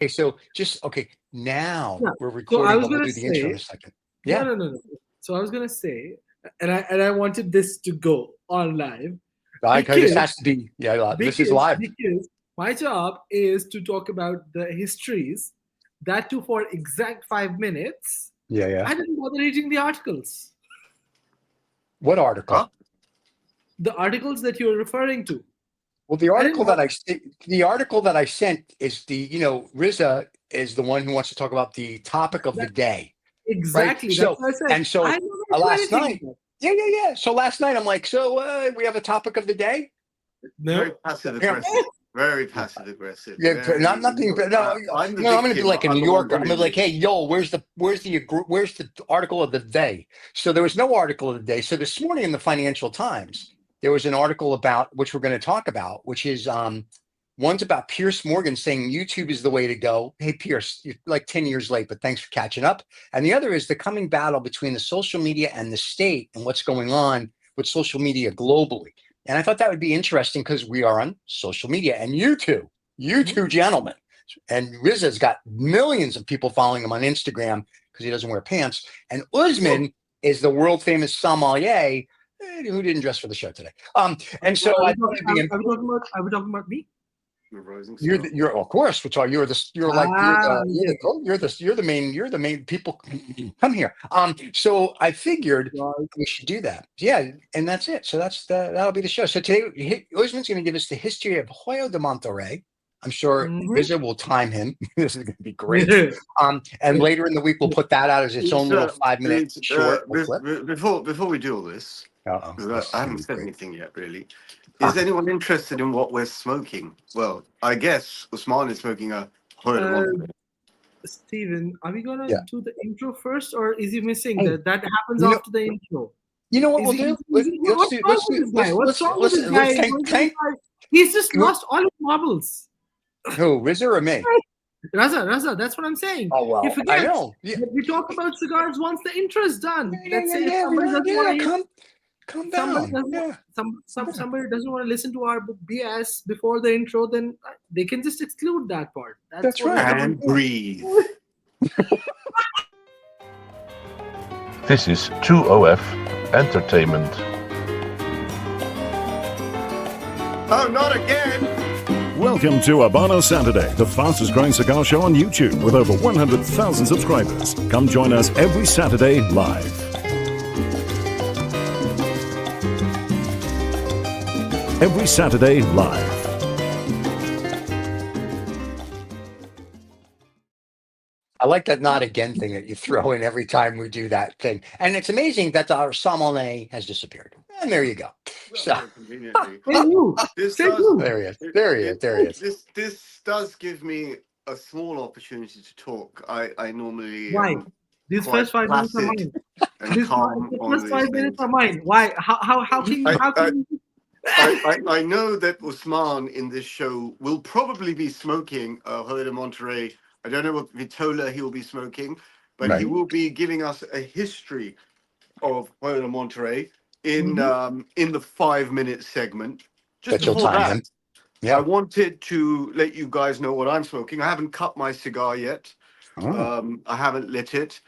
Okay, so just okay. Now Yeah. we're So I recording, was but we'll gonna do the intro in say, a second. no, Yeah. no, no, no. So I was gonna say, and I wanted this to go on live Okay, this because has to be. Yeah, this is because live. because my job is to talk about the histories, that too for exact 5 minutes. Yeah, yeah. I didn't bother reading the articles, What article? Huh? the articles that you're referring to. Well, the I didn't article that bother. the article that I sent is Riza is the one who wants to talk about the topic of the That, day, right? exactly. That's So what I said. and so I never do last anything. night, yeah. So last night I'm like, we have a topic of the day. Very No. passive Yeah, aggressive. Very passive aggressive. yeah, Very. not nothing. But no, I'm the I'm going to be victim. like a I'm New the one Yorker. I'm going to be like, bullying hey, yo, where's the article of the day? So there was no article of the day. So this morning in the Financial Times, there was an article about which we're going to talk about, which is one's about Pierce Morgan saying YouTube is the way to go. Hey, Pierce, you're like 10 years late, but thanks for catching up. And the other is the coming battle between the social media and the state and what's going on with social media globally. And I thought that would be interesting because we are on social media, and you two gentlemen, and Rizza's got millions of people following him on Instagram because he doesn't wear pants. And Usman is the world famous sommelier who didn't dress for the show today. And so I thought it'd be Are we talking about me? The rising star. you're of course, which are you're the main people come here. So I figured we should do that. Yeah, and that's it. So that'll be the show. So today Usman's going to give us the history of Hoyo de Monterrey. I'm sure Rizza will time him. This is going to be great. And later in the week we'll put that out as its own little 5-minute short clip. Before we do all this, Uh-oh. because I haven't said anything yet, really. Ah. Is anyone interested in what we're smoking? Well, I guess Usman is smoking a Hoyo de Monterrey. Steven, are we gonna Yeah. do the intro first, or is he missing Hey, that? That happens you know- after the intro. You know what Is we'll he, do? is he, what's wrong with this guy? What's wrong with this guy? He's just lost all his marbles. Who, Rizza or me? Raza, that's what I'm saying. Oh well, You forget I know. that we talk about cigars once the intro is done. Let's say Yeah, somebody doesn't want to calm somebody down. doesn't somebody doesn't want to listen to our BS before the intro, then they can just exclude that part. That's right. And breathe. This is 2OF Entertainment. Oh, not again! Welcome to Habanos Saturday, the fastest growing cigar show on YouTube with over 100,000 subscribers. Come join us every Saturday live. Every Saturday live. I like that not again thing that you throw in every time we do that thing. And it's amazing that our sommelier has disappeared. And there you go. So, This there he is. This does give me a small opportunity to talk. I normally Why? These quite first 5 minutes are placid mine. and These calm on first these 5 minutes things. are mine. Why? How can you? I know that Usman in this show will probably be smoking Hoyo de Monterrey. I don't know what Vitola he will be smoking, but he will be giving us a history of Hoyo de Monterrey in the 5-minute segment. Just before that, I wanted to let you guys know what I'm smoking. I haven't cut my cigar yet. I haven't lit it.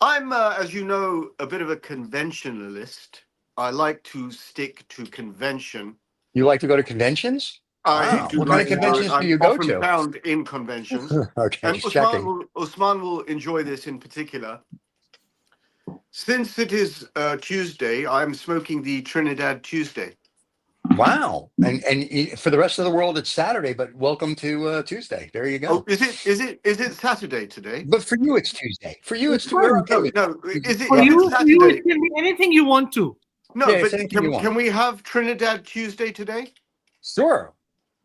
I'm, as you know, a bit of a conventionalist. I like to stick to convention. You like to go to conventions? I do what like kind of conventions do you go often to? found in conventions. Okay, And just checking. Usman will enjoy this in particular. Since it is Tuesday, I'm smoking the Trinidad Tuesday. Wow. And for the rest of the world, it's Saturday, but welcome to Tuesday. There you go. Oh, is it Saturday today? But for you, it's Tuesday. For you, it's Tuesday. No. Is it You Saturday? it can be anything you want to. No, Yeah, but can we have Trinidad Tuesday today? Sure.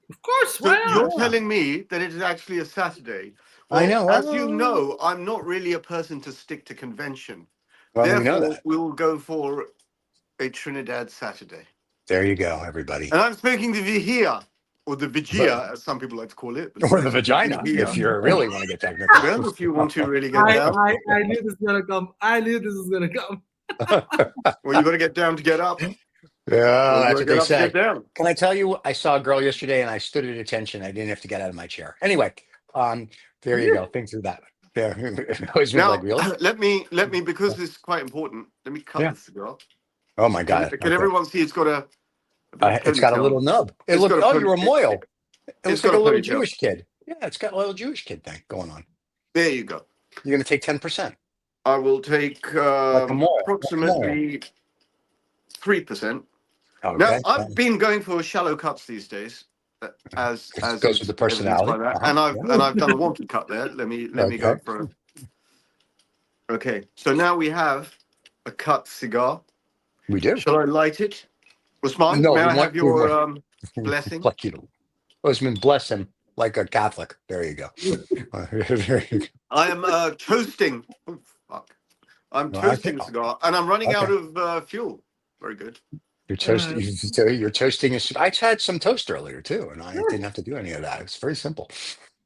Of course. So you're telling me that it is actually a Saturday. Well, I know. As you know, I'm not really a person to stick to convention. Well, Therefore, we know that. we will go for a Trinidad Saturday. There you go, everybody. And I'm smoking the Vijia, or the Vigia, as some people like to call it. Or the vagina, if you really want to get technical. Well, if you want to really get down. I knew this was gonna come. I knew this was gonna come. Well, you got to get down to get up. Yeah, that's what they say. Get down. Can I tell you, I saw a girl yesterday and I stood at attention. I didn't have to get out of my chair. Anyway, There you go. Think through that. There. Always been Now, like, really? let me, because this is quite important. Let me cut Yeah. the cigar. Oh my God. Can Okay. everyone see it's got a bit of It's got a ponytail? little nub. It It's looked. got a Oh, you're a moil. It it's looks got like a a little ponytail. Jewish kid. Yeah, it's got a little Jewish kid thing going on. There you go. You're gonna take 10%. I will take Like a moil. approximately 3%. Okay. Now, I've been going for shallow cuts these days, as Goes with the is evidenced personality. by that, Uh-huh. and I've done a wanted cut there. Let me go Okay. for it. Okay, so now we have a cut cigar. We do. Shall I light it? Usman, No, may we I want have your we blessing? like you to. Osman, bless him like a Catholic. There you go. There you go. I am toasting. Oh, fuck. I'm No, I toasting think- a cigar, and I'm running out Okay. of fuel. Very good. You're toasting. You're toasting. I had some toast earlier too, and I didn't have to do any of that. It was very simple.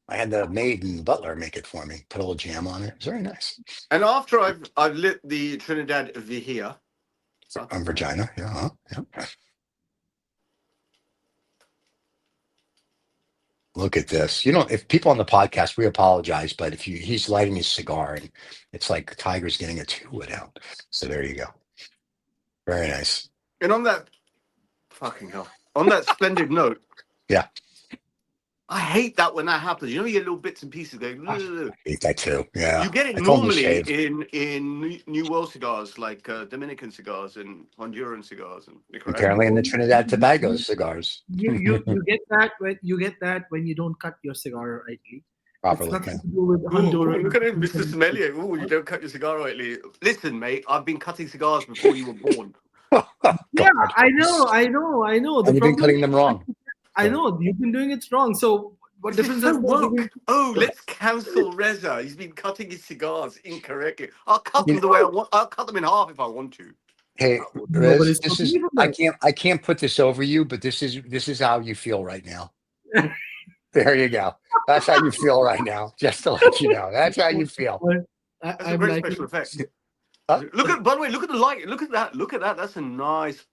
I had the maid and butler make it for me. Put a little jam on it. It's very nice. And after I've lit the Trinidad Vihia. On Virginia, yeah, yeah. Look at this. You know, if people on the podcast, we apologize, but if he's lighting his cigar, and it's like Tiger's getting a 2-wood out. So there you go. Very nice. And on that fucking hell, on that splendid note, Yeah. I hate that when that happens. You know, you get little bits and pieces going. I "Ugh." hate that too. Yeah. You get it I told him to normally shave. in New World cigars, like Dominican cigars and Honduran cigars and Nicaraguan. Apparently in the Trinidad Tobago cigars. You get that when you don't cut your cigar rightly. Properly. It's nothing Yeah. to do with Ooh, Honduran. look at him, Mr. Sommelier. Oh, you don't cut your cigar rightly. Listen, mate, I've been cutting cigars before you were born. Yeah, God. I know. And you've been cutting them wrong. I know you've been doing it wrong. So what This difference is does so it woke. make? Oh, let's cancel Reza. He's been cutting his cigars incorrectly. I'll cut them You the way I want. I'll cut them in half if I want to. Hey, Nobody's Riz, this stopping is you from that. I can't put this over you, but this is how you feel right now. There you go. That's how you feel right now. Just to let you know. That's how you feel. That's a I'm great like, special effect. Huh? Look at, by the way, look at the light. Look at that. Look at that. That's a nice.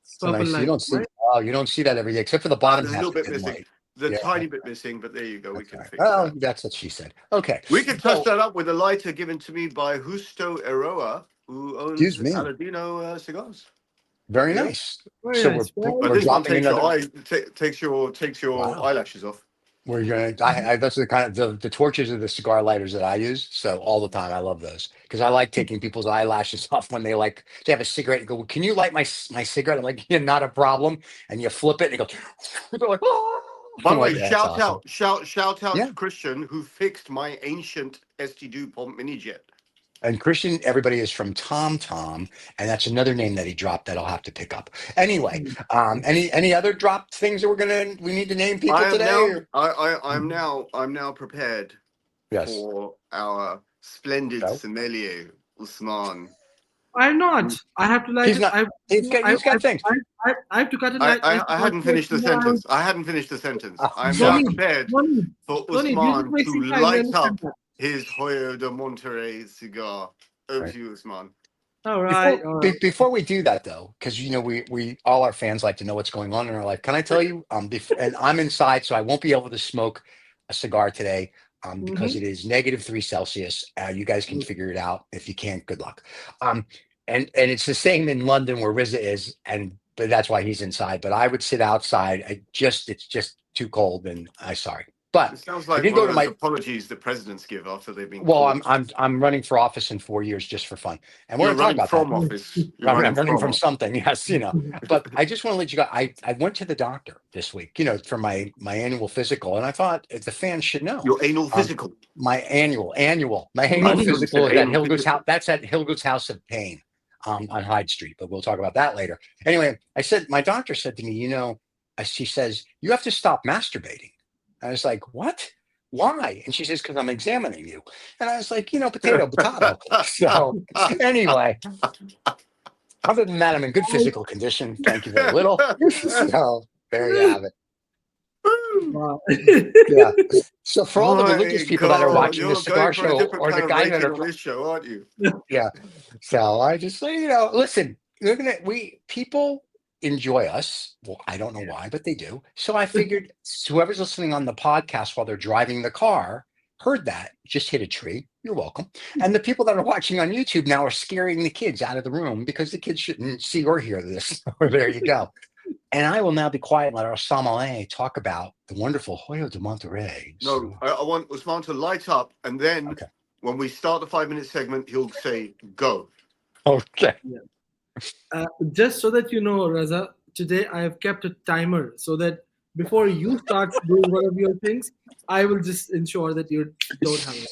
So purple nice. You light, don't see right? you don't see that every day, except for the bottom There's a half little of bit the missing. light. The Yeah, tiny bit missing, but there you go. We that's can right. fix Oh, that. that's what she said. Okay. We can touch So, that up with a lighter given to me by Justo Eroa, who owns excuse me. Aladino Cigars. Very Yeah. nice. Very So nice. But we're this one dropping takes another. takes your Wow. eyelashes off. We're gonna. That's the kind of the torches are the cigar lighters that I use. So all the time, I love those because I like taking people's eyelashes off when they have a cigarette. And go, can you light my cigarette? I'm like, yeah, not a problem. And you flip it, and it goes. They're like, oh. By I'm the way, like, that's awesome. shout out Yeah. to Christian who fixed my ancient ST DuPont mini jet. And Christian, everybody is from Tom Tom, and that's another name that he dropped that I'll have to pick up. Anyway, any other dropped things that we need to name people I am today? now Or? I'm now prepared Yes. for our splendid No? sommelier Usman. I'm not. I have to light He's it. not. He's got things. I have to cut it. I hadn't finished the sentence. I hadn't finished the sentence. I'm now Tony, prepared Tony, for Tony, you're just Usman to wasting time. light You up understand that? his Hoyo de Monterrey cigar. Over Right. to you, Usman. All right. All right. Before we do that though, because we all our fans like to know what's going on in our life. Can I tell you? And I'm inside, so I won't be able to smoke a cigar today. Because it is -3 Celsius. You guys can figure it out. If you can't, good luck. And it's the same in London where Riza is, but that's why he's inside. But I would sit outside. It's just too cold, and I'm sorry. But It sounds I like did one go of to those my. apologies the presidents give after they've been Well, caught. I'm running for office in 4 years just for fun, and we're You're going to talk running about that. from office. You're I'm running from office. something, yes, But I just want to let you go. I went to the doctor this week, for my annual physical, and I thought the fans should know. Your anal physical. My annual I annual thought you physical said is at anal Hilger's physical. house. That's at Hilger's House of Pain, on Hyde Street. But we'll talk about that later. Anyway, my doctor said to me, she says you have to stop masturbating. I was like, what? Why? And she says, because I'm examining you. And I was like, potato. So anyway, other than that, I'm in good physical condition. Thank you very little. So there you have it. Wow. Yeah. So for all the My religious people that are God, watching the you're cigar going for a show, different or kind the of guys that rating are, on this show, aren't you? yeah. So I just say, listen, people enjoy us. Well, I don't know why, but they do. So I figured whoever's listening on the podcast while they're driving the car heard that, just hit a tree. You're welcome. And the people that are watching on YouTube now are scaring the kids out of the room because the kids shouldn't see or hear this. There you go. And I will now be quiet and let our sommelier talk about the wonderful Hoyo de Monterrey. No, I want Usman to light up, and then when we start the 5-minute segment, he'll say, go. Okay. Just so that you know, Raza, today I have kept a timer so that before you start doing one of your things, I will just ensure that you don't have it.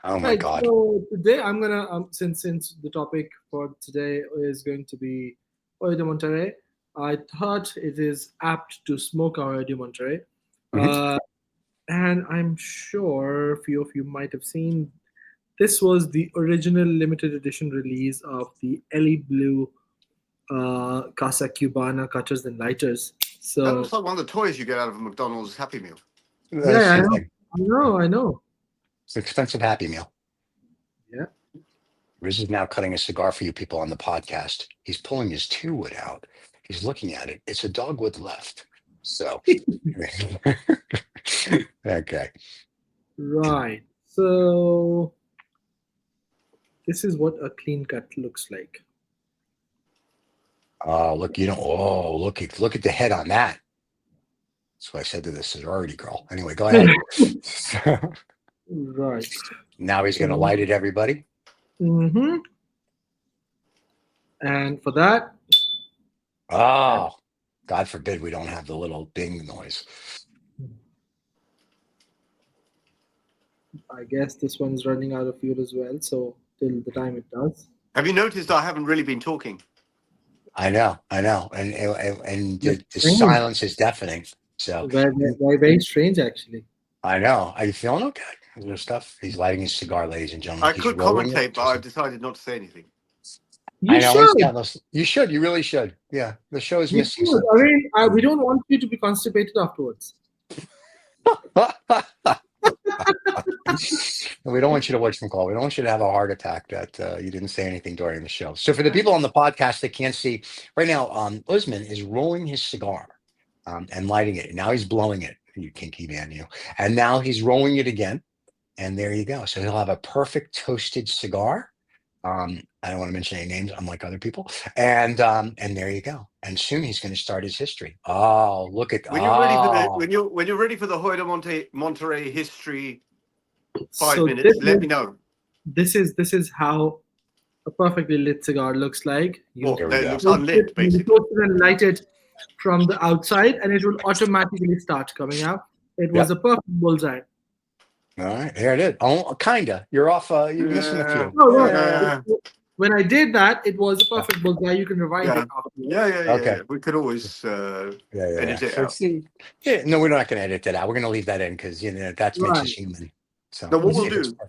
Oh my God. So today I'm gonna since the topic for today is going to be Hoyo de Monterrey, I thought it is apt to smoke our Hoyo de Monterrey, and I'm sure a few of you might have seen. This was the original limited edition release of the Ellie Blue Casa Cubana cutters and lighters. So That looks like one of the toys you get out of a McDonald's Happy Meal. yeah, I know. It's an expensive Happy Meal. Yeah. Riz is now cutting a cigar for you people on the podcast. He's pulling his 2-wood out. He's looking at it. It's a dogwood left. So, okay. Right. So this is what a clean cut looks like. Oh, look, look at the head on that. That's what I said to the sorority girl. Anyway, go ahead. Right. Now he's going to light it, everybody. Mm-hmm. And for that, Oh, God forbid we don't have the little ding noise. I guess this one's running out of fuel as well. So till the time it does. Have you noticed I haven't really been talking? I know, and the silence is deafening. So Very strange, actually. I know. Are you feeling okay? Is there stuff? He's lighting his cigar, ladies and gentlemen. I could commentate, but I've decided not to say anything. You should. You should. You really should. Yeah, the show is missing should. I mean, we don't want you to be constipated afterwards. We don't want you to watch them call. We don't want you to have a heart attack that you didn't say anything during the show. So for the people on the podcast that can't see right now, Usman is rolling his cigar and lighting it. Now he's blowing it. You kinky man, you. And now he's rolling it again. And there you go. So he'll have a perfect toasted cigar. I don't want to mention any names, unlike other people. And there you go. And soon he's going to start his history. Oh, look at when you're ready for the when you're ready for the Hoyo de Monterrey history 5 minutes, let me know. This is how a perfectly lit cigar looks like. It looks unlit, basically. You and light it from the outside, and it will automatically start coming out. It was a perfect bullseye. All right, here it is. Oh, kinda. You're off. You're missing a few. No. When I did that, it was a perfect bullseye. You can rewind it after. Yeah. Okay. We could always edit it out. No, we're not going to edit that out. We're going to leave that in because that's Mitch is human. So now, what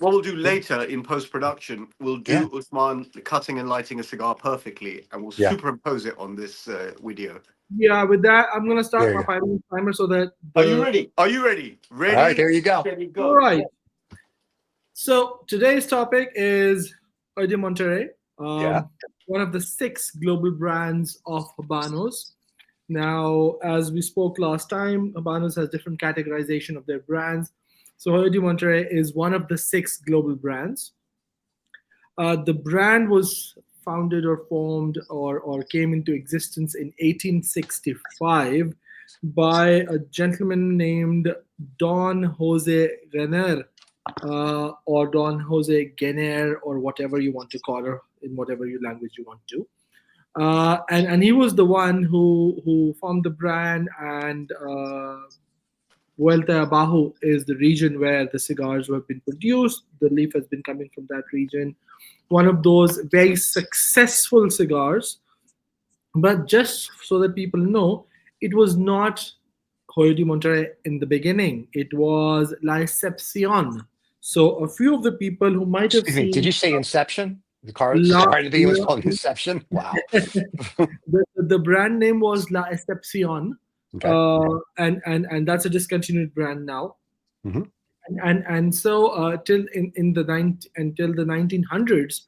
we'll do later in post production, we'll do Usman cutting and lighting a cigar perfectly, and we'll superimpose it on this video. Yeah, with that, I'm gonna start my 5-minute timer so that. Are you ready? Are you ready? Ready? All right, there you go. All right. So today's topic is Hoyo de Monterrey, one of the 6 global brands of Habanos. Now, as we spoke last time, Habanos has different categorization of their brands. So Hoyo de Monterrey is one of the 6 global brands. The brand was founded or formed or came into existence in 1865 by a gentleman named Don José Gener, or Don José Gener, or whatever you want to call her in whatever language you want to. And he was the one who formed the brand, and Vuelta Abajo is the region where the cigars have been produced. The leaf has been coming from that region. One of those very successful cigars. But just so that people know, it was not Hoyo de Monterrey in the beginning. It was La Excepción. So a few of the people who might have seen... Did you say Inception? The car at the beginning was called Inception? Wow. the brand name was La Excepción. Okay. And that's a discontinued brand now. Mm-hmm. And so until the 1900s,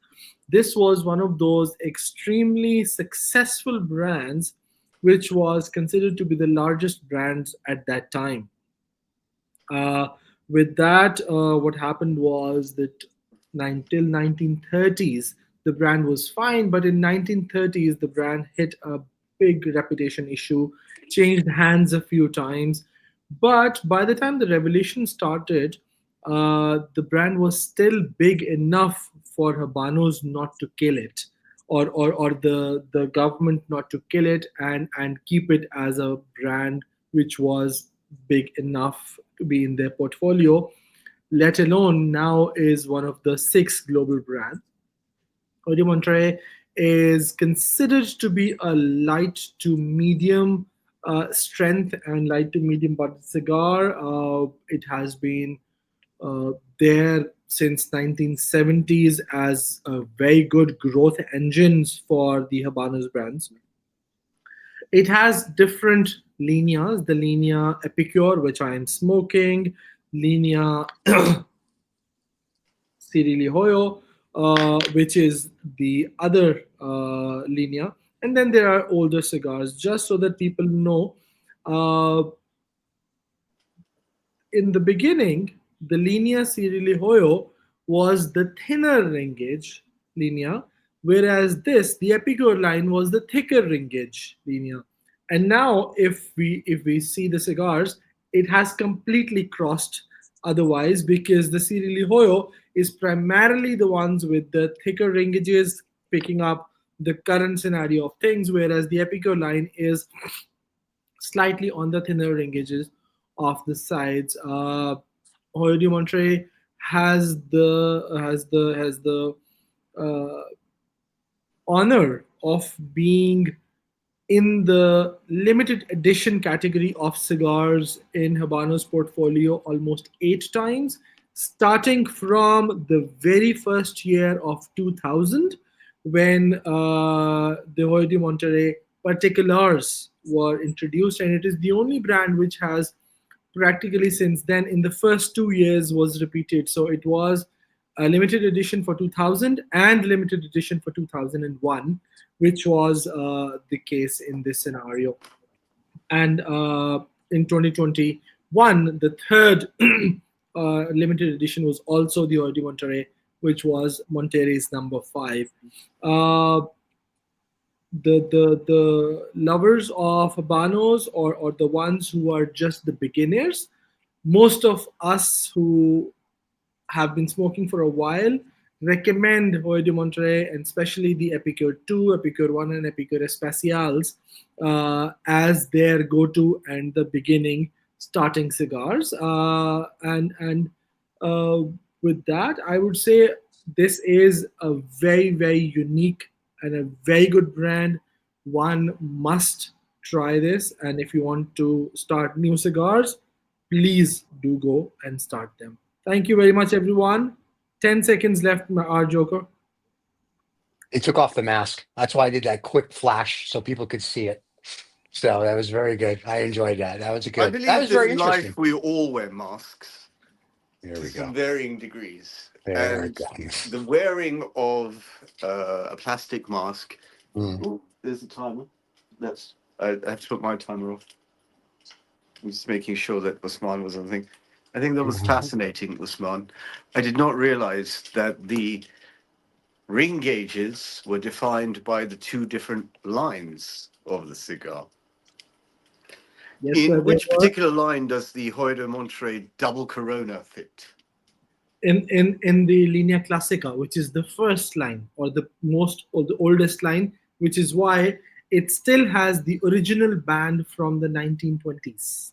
this was one of those extremely successful brands which was considered to be the largest brand at that time. Uh, with that, what happened was that till 1930s, the brand was fine, but in 1930s, the brand hit a big reputation issue, changed hands a few times. But by the time the revolution started, the brand was still big enough for Habanos not to kill it, or the government not to kill it and keep it as a brand which was big enough to be in their portfolio, let alone now is one of the six global brands. Hoyo de Monterrey is considered to be a light to medium strength and light to medium bodied cigar. It has been there since 1970s as a very good growth engines for the Habanos brands. It has different lineas, the linea Epicure, which I am smoking, linea Cirilli Hoyo, which is the other linea. And then there are older cigars, just so that people know. In the beginning, the linea Cirilli Hoyo was the thinner ring gauge linea, whereas the Epicure line, was the thicker ring gauge linea. And now, if we see the cigars, it has completely crossed otherwise, because the Cirilli Hoyo is primarily the ones with the thicker ring gauges picking up the current scenario of things, whereas the Epicure line is slightly on the thinner ring gauges of the sides. Hoyo de Monterrey has the uh, honor of being in the limited edition category of cigars in Habanos portfolio almost 8 times, starting from the very first year of 2000, when the Hoyo de Monterrey particulars were introduced, and it is the only brand which has practically since then, in the first 2 years, was repeated. So it was a limited edition for 2000 and limited edition for 2001, which was the case in this scenario. And in 2021, the third limited edition was also the Hoyo de Monterrey, which was Monterrey's number 5. The lovers of Habanos, or the ones who are just the beginners, most of us who have been smoking for a while recommend Hoyo de Monterrey, and especially the Epicure 2, Epicure 1, and Epicure Especials as their go-to and the beginning starting cigars. And with that, I would say this is a very, very unique and a very good brand. One must try this, and if you want to start new cigars, please do go and start them. Thank you very much, everyone. 10 seconds left, our Joker. It took off the mask. That's why I did that quick flash so people could see it. So that was very good. I enjoyed that. That was I good. believe That was that very in interesting. life we all wear masks There to we some go. varying degrees. There we And go. the wearing of a plastic mask. Mm. Oh, there's a timer. I have to put my timer off. I'm just making sure that Usman was on the thing. I think that was fascinating, Usman. I did not realize that the ring gauges were defined by the two different lines of the cigar. Yes, sir, In they which were. particular line does the Hoyo de Monterrey double Corona fit? In the linea classica, which is the first line, or the oldest line, which is why it still has the original band from the 1920s.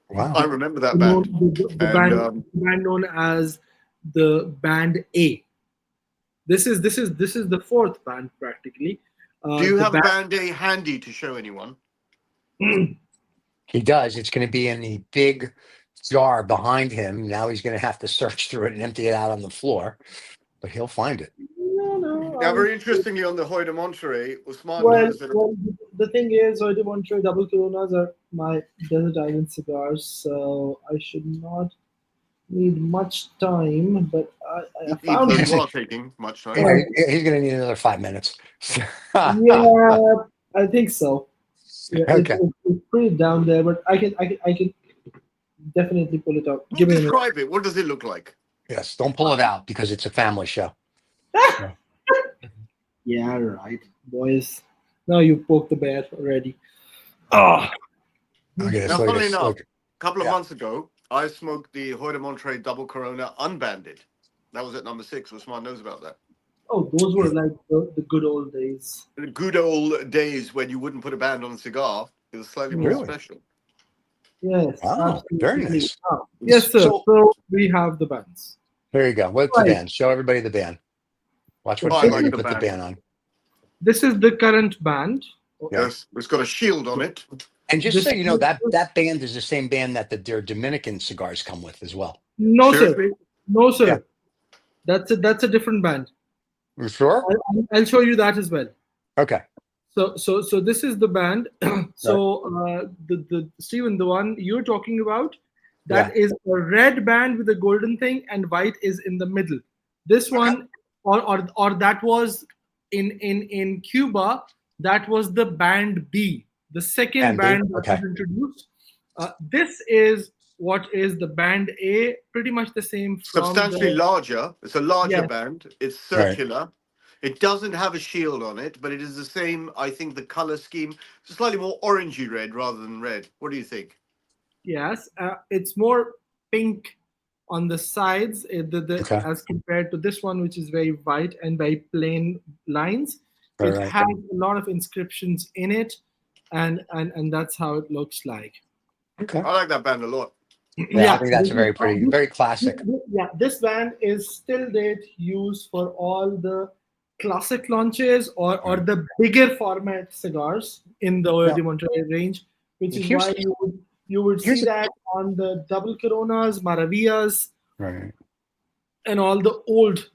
Wow. I remember that band. The band known as the Band A. This is the fourth band practically. Do you The have band, Band A handy to show anyone? He does. It's going to be in the big jar behind him. Now he's going to have to search through it and empty it out on the floor, but he'll find it. Now, very interestingly, on the Hoyo de Monterrey, Usman well, knows that. well, the thing is, Hoyo de Monterrey double Coronas are my desert island cigars, so I should not need much time. But I Even found though it. you are taking much time. Yeah, he's going to need another 5 minutes. Yeah, I think so. Yeah, Okay. it's pretty down there, but I can definitely pull it out. Well, Give me a minute. describe it. What does it look like? Yes. Don't pull it out because it's a family show. Yeah. Yeah, right, boys. Now you poked the bear already. Oh, Look at this. Now, Look at funnily this. enough, Look. a couple of Yeah. months ago, I smoked the Hoyo de Monterrey Double Corona unbanded. That was at number 6. Usman knows about that. oh, those were like the good old days. The good old days when you wouldn't put a band on a cigar. It was slightly more Really? special. Yes, Wow. Very absolutely. nice. Yes, sir. So So we have the bands. there you go. What's the Right. band? Show everybody the band. Watch So what Oh, I where this you like is the put the band. band on. this is the current band. Yeah. Yes, it's got a shield on it. And just This so you know, is- that band is the same band that their Dominican cigars come with as well. no, sir. Seriously? No, sir. Yeah. That's a different band. You sure? I'll show you that as well. Okay. So this is the band. So the Stephen, the one you're talking about, that is a red band with a golden thing, and white is in the middle. This one, or that was in Cuba, that was the band B, the second Band B? band that Okay. was introduced. This is what is the band A, pretty much the same from Substantially the larger. It's a larger yes. band. It's Right. circular. It doesn't have a shield on it, but it is the same. I think the color scheme is slightly more orangey red rather than red. What do you think? Yes, it's more pink on the sides Okay. as compared to this one, which is very white and very plain lines. All It right. has a lot of inscriptions in it, and that's how it looks like. Okay. I like that band a lot. Yeah, I think that's this a very is- pretty, very classic. Yeah, this band is still date used for all the classic launches or the bigger format cigars in the Hoyo de Monterrey range, which is Here's- why you would here's see the- that on the double Coronas, Maravillas, Right. and all the old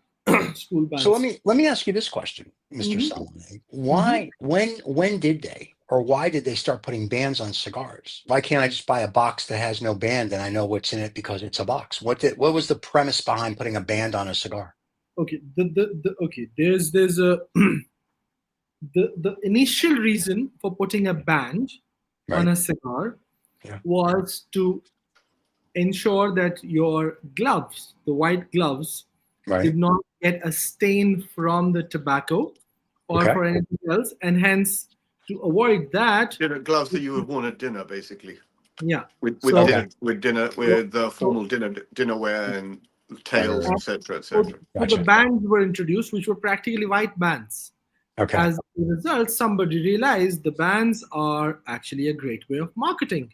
school bands. So let me ask you this question, mister Mhm. Solomon. Why when did they or why did they start putting bands on cigars? Why can't I just buy a box that has no band and I know what's in it because it's a box? What was the premise behind putting a band on a cigar? Okay, there's a the initial reason for putting a band on Right. a cigar Yeah. was to ensure that your gloves, the white gloves, Right. did not get a stain from the tobacco or Okay. for anything else, and hence to avoid that, Dinner gloves that you would want at dinner, basically. yeah. With So- dinner with formal dinnerware and tails, Right. etc., So, etc. so Gotcha. the bands were introduced, which were practically white bands. Okay. As a result, somebody realized the bands are actually a great way of marketing.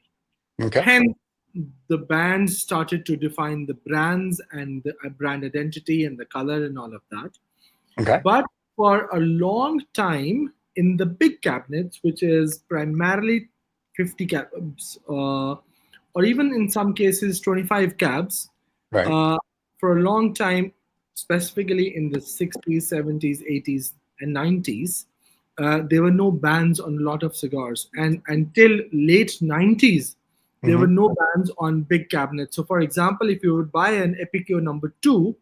Okay. Hence, the bands started to define the brands and the brand identity and the color and all of that. Okay. But for a long time, in the big cabinets, which is primarily 50 cabs, or even in some cases 25 cabs, Right. for a long time, specifically in the 60s, 70s, 80s, and 90s, there were no bans on a lot of cigars. And until late 90s, there were no bans on big cabinets. So, for example, if you would buy an Epicure number 2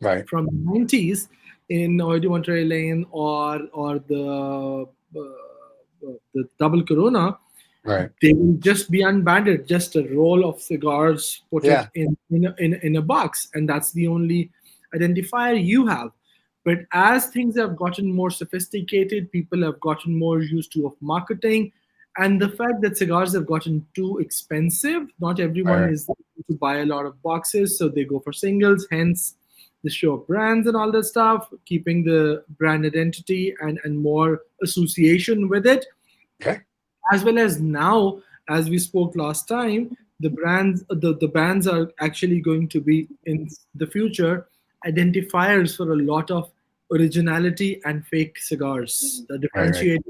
Right. from the 90s in Hoyo de Monterrey Lane or the double Corona, Right. they will just be unbanded, just a roll of cigars put Yeah. it in a box, and that's the only identifier you have. But as things have gotten more sophisticated, people have gotten more used to of marketing, and the fact that cigars have gotten too expensive, not everyone Right. is able to buy a lot of boxes, so they go for singles, hence the show of brands and all that stuff, keeping the brand identity and more association with it. Okay. As well as now, as we spoke last time, the bands are actually going to be in the future identifiers for a lot of originality and fake cigars, the differentiated.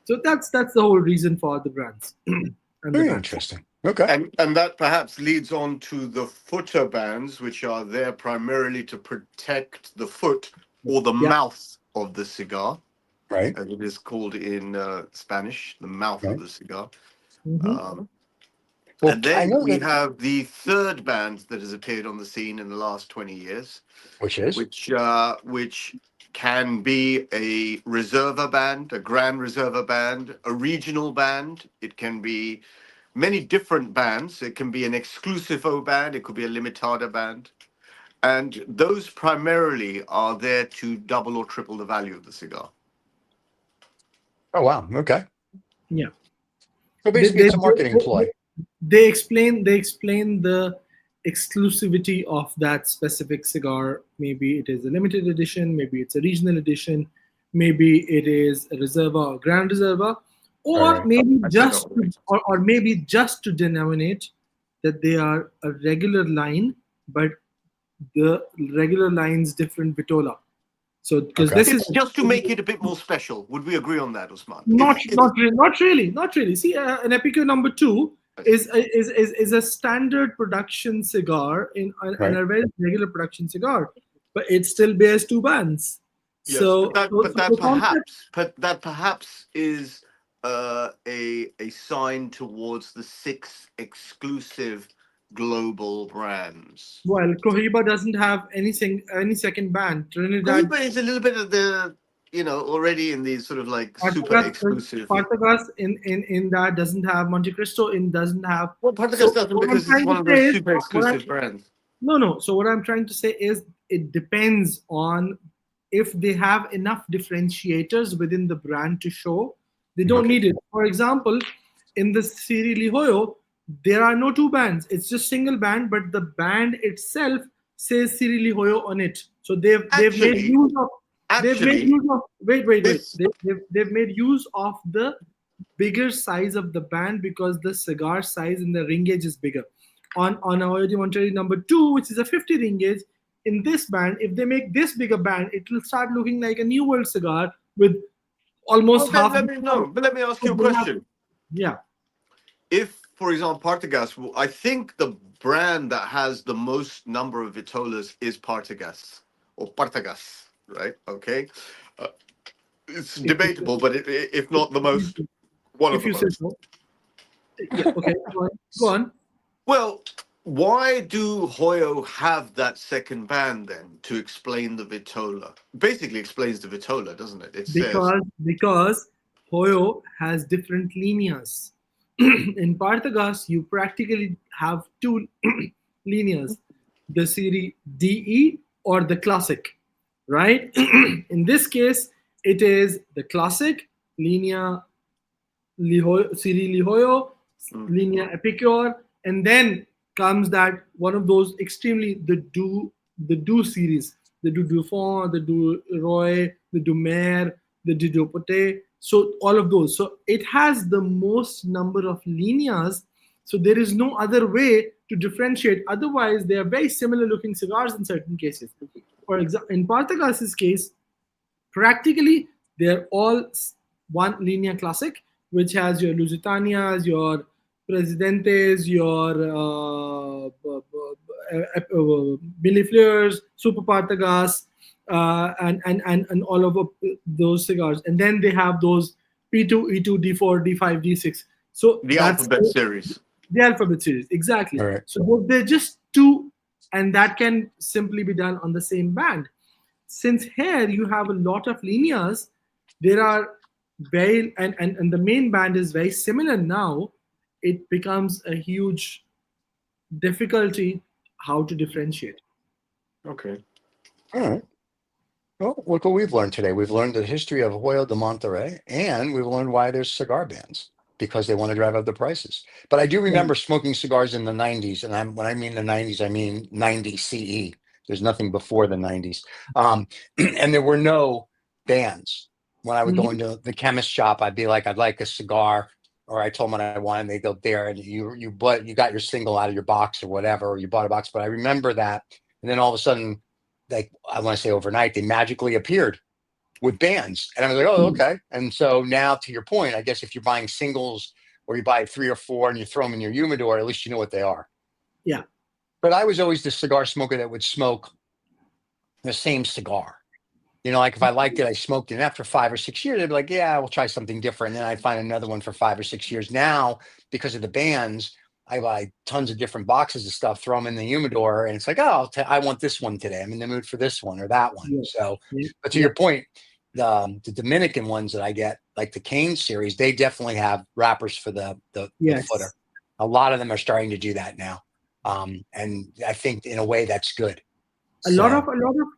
So that's the whole reason for the brands. And the Very bands. interesting. Okay. And that perhaps leads on to the footer bands, which are there primarily to protect the foot or the Yeah. mouth of the cigar, Right. as it is called in Spanish, the mouth Right. of the cigar. Mhm. Well, And I then know we that, have the third band that has appeared on the scene in the last 20 years, which is which can be a reserva band, a grand reserva band, a regional band. It can be many different bands. It can be an exclusivo band. It could be a limitada band. And those primarily are there to double or triple the value of the cigar. Oh, wow. Okay. Yeah. So basically, it's a marketing ploy. They explain the exclusivity of that specific cigar. Maybe it is a limited edition, maybe it's a regional edition, maybe it is a reserva or grand reserva, or Right. maybe I just don't know. or maybe just to denominate that they are a regular line, but the regular line's different vitola. So because Okay. this is It's just to make it a bit more special. Would we agree on that, Usman? not really. See, an Epico number 2 is a standard production cigar and Right. a very regular production cigar, but it still bears 2 bands. Yes, So, but the concept, that perhaps is a sign towards the 6 exclusive global brands. well, Cohiba doesn't have any second band. Trinidad, Cohiba is a little bit of the, already in these sort of like super Partagas, exclusive. Partagas in that doesn't have Monte Cristo. In doesn't have. Well, Partagas So doesn't what I'm because it's trying one to of say those is, super exclusive brands. No. So what I'm trying to say is it depends on if they have enough differentiators within the brand to show. They don't Okay. need it. For example, in the Siri Hoyo, there are no 2 bands. It's just single band, but the band itself says Siri Hoyo on it. So they've made Actually, use of wait. this They've made use of the bigger size of the band because the cigar size in the ring gauge is bigger. On Hoyo de Monterrey number 2, which is a 50 ring gauge, in this band, if they make this bigger band, it will start looking like a New World cigar with almost well, half. let me ask you a question. Yeah. If, for example, Partagas, I think the brand that has the most number of vitolas is Partagas or Partagas, right? Okay, it's debatable, but if not the most, one of If the you say most. so. Yeah. Okay. Go on. Well, why do Hoyo have that second band then to explain the vitola? Basically explains the vitola, doesn't it? It says Because Hoyo has different lineas. In Partagas, you practically have 2 lineas, the series DE or the classic, right? In this case, it is the classic, linea Serie Lihoyo, linea Epicure, and then comes that one of those extremely the do series, the do Dufont, the do Roy, the do Mer, the do Pote. So all of those. So it has the most number of lineas. So there is no other way to differentiate. Otherwise, they are very similar looking cigars in certain cases. For example, in Partagas's case, practically they're all one linea classic, which has your Lusitanias, your Presidentes, your Billionaires, Super Partagas, and all of those cigars. And then they have those P2, E2, D4, D5, D6. So the that's alphabet series. the alphabet series, exactly. All right. So they're just 2, and that can simply be done on the same band. Since here you have a lot of lineas, there are very and the main band is very similar now, it becomes a huge difficulty how to differentiate. Okay. All right. Well, look what we've learned today. We've learned the history of Hoyo de Monterrey, and we've learned why there's cigar bands, because they want to drive up the prices. But I do remember smoking cigars in the 90s, and when I mean the 90s, I mean 90 CE. There's nothing before the 90s. And there were no bands. When I would go into the chemist shop, I'd be like, I'd like a cigar, or I told them what I wanted, and they go there, and you got your single out of your box or whatever, or you bought a box. But I remember that, and then all of a sudden, like I want to say overnight, they magically appeared with bands, and I was like, oh, okay. And so now, to your point, I guess if you're buying singles or you buy 3 or 4 and you throw them in your humidor, at least you know what they are. Yeah. But I was always the cigar smoker that would smoke the same cigar. Like if I liked it, I smoked it. And after 5 or 6 years, I'd be like, yeah, we'll try something different. And then I'd find another one for 5 or 6 years. Now, because of the bands, I buy tons of different boxes of stuff, throw them in the humidor, and it's like, oh, I want this one today. I'm in the mood for this one or that one. Yeah. So, Yeah. but to your point, the Dominican ones that I get, like the Cane series, they definitely have wrappers for the Yes. footer. A lot of them are starting to do that now, and I think in a way that's good. A lot of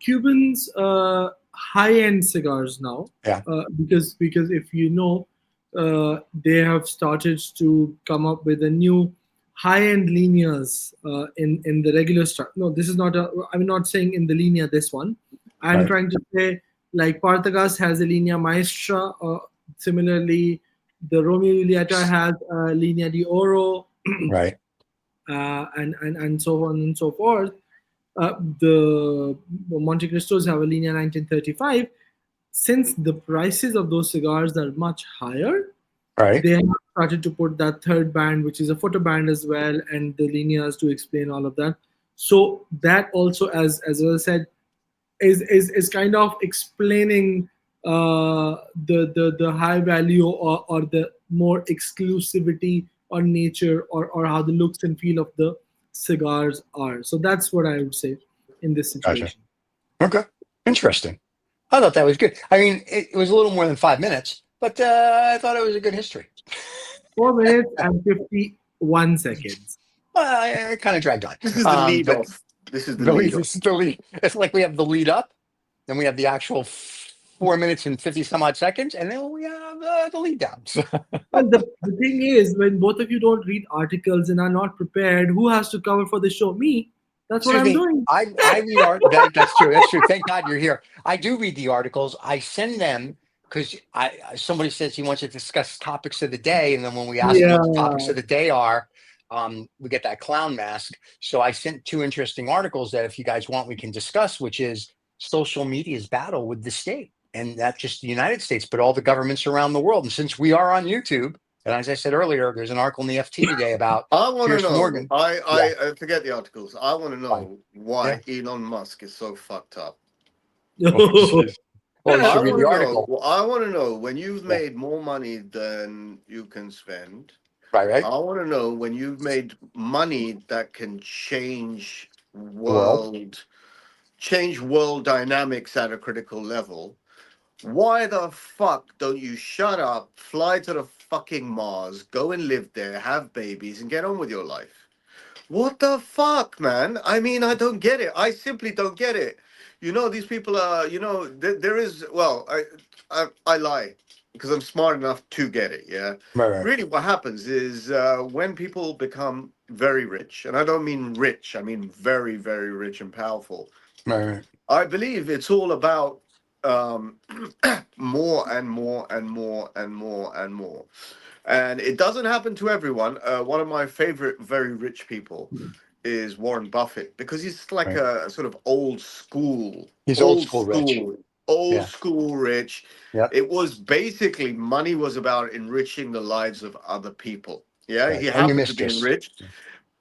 Cubans high-end cigars now. Yeah. Because if you know, they have started to come up with a new high-end lineas in the regular stock. No, this is not a. I'm not saying in the linea this one. I'm Right. trying to say like Partagas has a linea Maestra. Similarly, the Romeo y Julieta has a linea de Oro, Right. and so on and so forth. The Monte Cristos have a linea 1935. Since the prices of those cigars are much higher, Right. they have started to put that third band, which is a photo band as well, and the lineas to explain all of that. So that also, as I said, is kind of explaining the high value or the more exclusivity or nature or how the looks and feel of the cigars are. So that's what I would say in this situation. Gotcha. Okay. Interesting. I thought that was good. I mean, it was a little more than 5 minutes, but I thought it was a good history. 4 minutes and 51 seconds. Well, I kind of dragged on. This is the lead but off. This is the lead off. this is the lead. It's like we have the lead up, then we have the actual 4 minutes and 50 some odd seconds, and then we have the lead down. Well, the thing is, when both of you don't read articles and are not prepared, who has to cover for the show? Me. That's what I'm doing. I read art. That's true. That's true. Thank God you're here. I do read the articles. I send them because somebody says he wants to discuss topics of the day, and then when we ask him what the topics of the day are, we get that clown mask. So I sent 2 interesting articles that if you guys want, we can discuss, which is social media's battle with the state, and not just the United States, but all the governments around the world. And since we are on YouTube, and as I said earlier, there's an article in the FT today about I want to Pierce know. Morgan. I forget the articles. I want to know why Yeah. Elon Musk is so fucked up. Well, you I should read want the to article. know. I want to know when you've made more money than you can spend. Right. I want to know when you've made money that can change world. world dynamics at a critical level. Why the fuck don't you shut up, fly to the fucking Mars, go and live there, have babies, and get on with your life? What the fuck, man? I mean, I don't get it. I simply don't get it. You know, these people are, there is, well, I lie because I'm smart enough to get it, yeah? Right. Really, what happens is when people become very rich, and I don't mean rich, I mean very, very rich and powerful. Right. I believe it's all about more and more and more and more and more. And it doesn't happen to everyone. One of my favorite very rich people is Warren Buffett because he's like a sort of old school. He's old school rich. Old school rich. Yep. It was basically money was about enriching the lives of other people. Yeah, Right. he And you happened to missed be this. rich.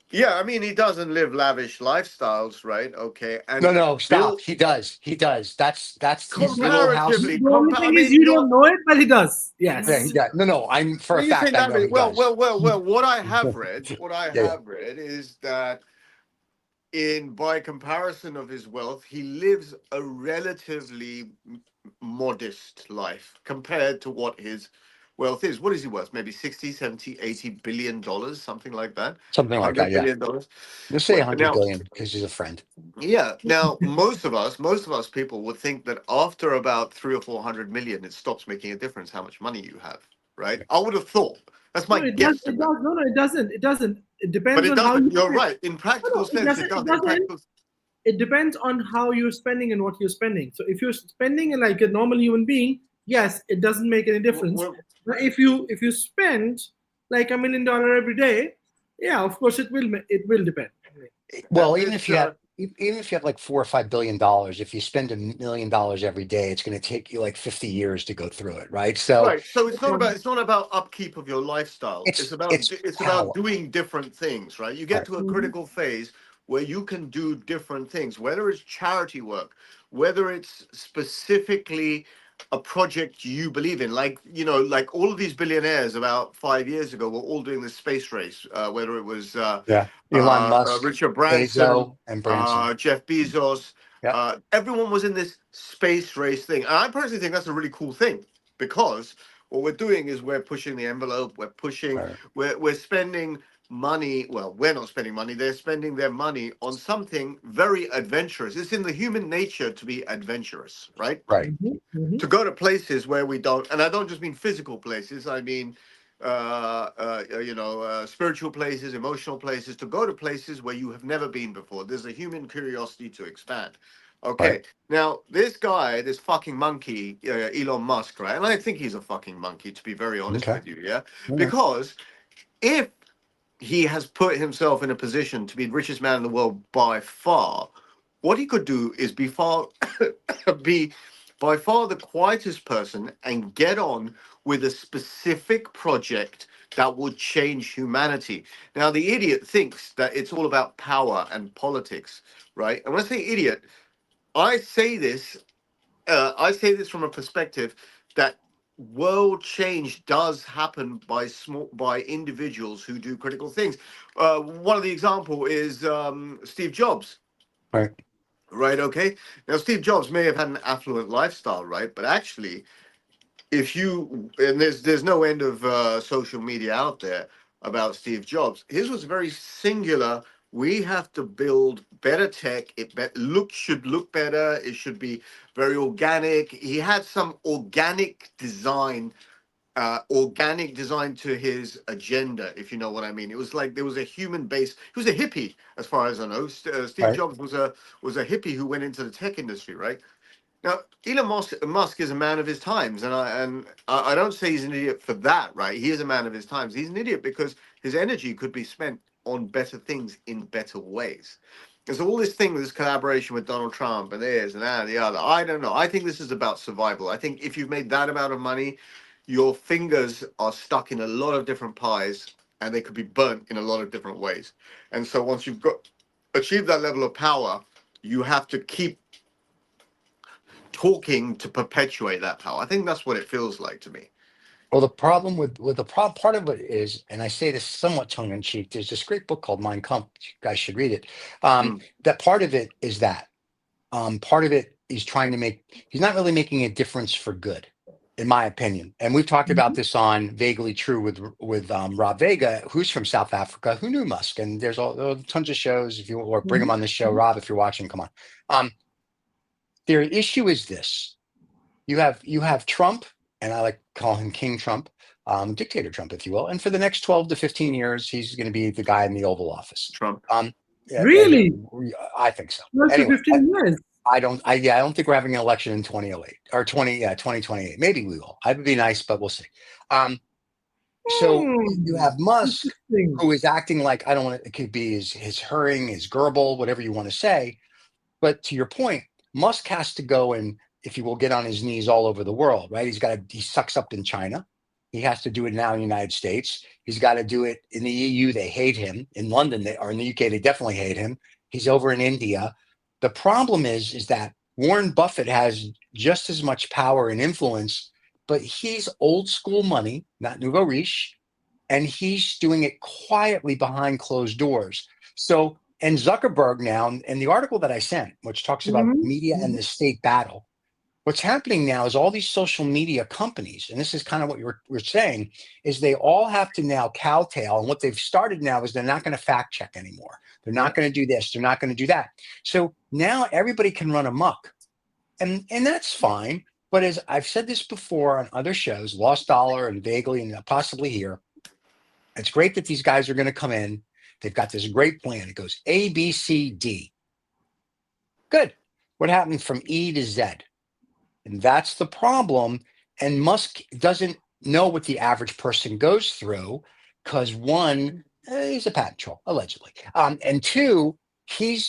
Yeah, I mean, he doesn't live lavish lifestyles, right? Okay, and No, stop. He does. That's his little house. comparatively, The only thing is mean, you don't know it, but he does. Yes. Yeah. No. I'm for a you fact. say I know he lavish. does. Well. What I have read, Yeah. is that by comparison of his wealth, he lives a relatively modest life compared to what his wealth is. What is he worth? Maybe 60, 70, 80 billion dollars, something like that. Something like that. $100 Yeah. billion dollars. Let's say 100 Now, billion because he's a friend. yeah. Now, most of us people would think that after about 300 or 400 million, it stops making a difference how much money you have, right? I would have thought. That's my No, it does. It guesstimate. does. No, it doesn't. It doesn't. It depends But it on how doesn't. you. You're right. In practical sense, it doesn't. In practical, it depends on how you're spending and what you're spending. So if you're spending like a normal human being, yes, it doesn't make any difference. But if you spend like $1 million every day, yeah, of course it will depend. Well, even if you have like $4 or $5 billion, if you spend $1 million every day, it's going to take you like 50 years to go through it, right? So So it's not about upkeep of your lifestyle. It's about doing different things, right? You get to a critical phase where you can do different things, whether it's charity work, whether it's specifically a project you believe in. Like, like all of these billionaires about 5 years ago were all doing this space race, whether it was Elon Musk, Richard Branson, Bezos, and Branson. Jeff Bezos. Yeah. Everyone was in this space race thing. And I personally think that's a really cool thing, because what we're doing is we're pushing the envelope. We're pushing, Right. we're spending money. Well, we're not spending money. They're spending their money on something very adventurous. It's in the human nature to be adventurous, right? Right. To go to places where we don't, and I don't just mean physical places. I mean, spiritual places, emotional places. To go to places where you have never been before. There's a human curiosity to expand. Okay, Right. now this guy, this fucking monkey, Elon Musk, right? And I think he's a fucking monkey, to be very honest Okay. with you, yeah. Yeah. Because if he has put himself in a position to be the richest man in the world by far, what he could do is be by far the quietest person and get on with a specific project that will change humanity. Now, the idiot thinks that it's all about power and politics, right? And when I say idiot, I say this from a perspective that world change does happen by individuals who do critical things. One of the example is Steve Jobs. Right. Right. Okay. Now, Steve Jobs may have had an affluent lifestyle, right? But actually, if you and there's no end of social media out there about Steve Jobs. His was very singular. We have to build better tech. Should look better. It should be very organic. He had some organic design to his agenda, if you know what I mean. It was like there was a human base. He was a hippie, as far as I know. Steve Right. Jobs was a hippie who went into the tech industry, right? Now, Elon Musk is a man of his times, and I don't say he's an idiot for that, right? He is a man of his times. He's an idiot because his energy could be spent on better things in better ways. And so all this thing, this collaboration with Donald Trump and this and that and the other, I don't know. I think this is about survival. I think if you've made that amount of money, your fingers are stuck in a lot of different pies, and they could be burnt in a lot of different ways. And so once you've achieved that level of power, you have to keep talking to perpetuate that power. I think that's what it feels like to me. Well, the problem with the part of it is, and I say this somewhat tongue in cheek, there's this great book called Mein Kampf. You guys should read it. That part of it is that part of it is trying to he's not really making a difference for good, in my opinion. And we've talked about this on Vaguely True with Rob Vega, who's from South Africa, who knew Musk. And there's tons of shows. If you or bring him on the show, Rob, if you're watching, come on. Their issue is this: you have Trump, and I like to call him King Trump, dictator Trump, if you will. And for the next 12 to 15 years, he's going to be the guy in the Oval Office. Trump. Really? I think so. 12 to 15 years. I don't think we're having an election in 2008 or 2028. Maybe we will. I would be nice, but we'll see. So you have Musk, who is acting like, I don't want to, it could be his hurrying, his gerbil, whatever you want to say. But to your point, Musk has to go and, if you will, get on his knees all over the world, right? He sucks up in China. He has to do it now in the United States. He's got to do it in the EU. They hate him. In London, or in the UK, they definitely hate him. He's over in India. The problem is that Warren Buffett has just as much power and influence, but he's old school money, not nouveau riche, and he's doing it quietly behind closed doors. So, and Zuckerberg now, and the article that I sent, which talks about media and the state battle, what's happening now is all these social media companies, and this is kind of what we're saying, is they all have to now cowtail. And what they've started now is they're not going to fact check anymore. They're not going to do this. They're not going to do that. So now everybody can run amok. And that's fine. But as I've said this before on other shows, Lost Dollar and Vaguely and possibly here, it's great that these guys are going to come in. They've got this great plan. It goes A, B, C, D. Good. What happened from E to Z? And that's the problem. And Musk doesn't know what the average person goes through because one, he's a patent troll, allegedly. And two, he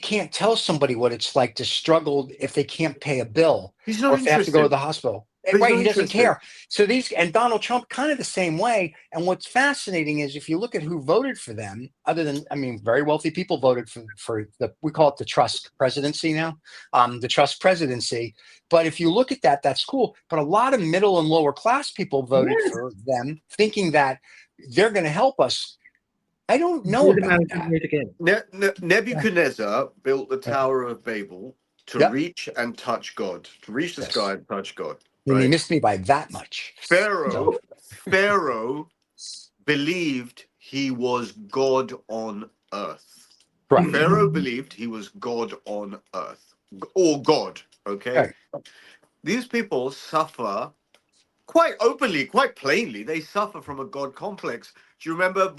can't tell somebody what it's like to struggle if they can't pay a bill He's or not if they have to go to interested. the hospital. But he's Right, not he doesn't interested. care. So and Donald Trump kind of the same way. And what's fascinating is if you look at who voted for them, other than, I mean, very wealthy people voted for we call it the trust presidency now, the trust presidency. But if you look at that, that's cool. But a lot of middle and lower class people voted Yes. for them, thinking that they're going to help us. I don't know Build about America that. great again. Nebuchadnezzar built the Right. Tower of Babel to Yep. reach and touch God, to reach the Yes. sky and touch God. And he Right? missed me by that much. So, Pharaoh believed he was God on earth. correct. Pharaoh believed he was God on earth, or God. Okay, Right. these people suffer quite openly, quite plainly. They suffer from a God complex. Do you remember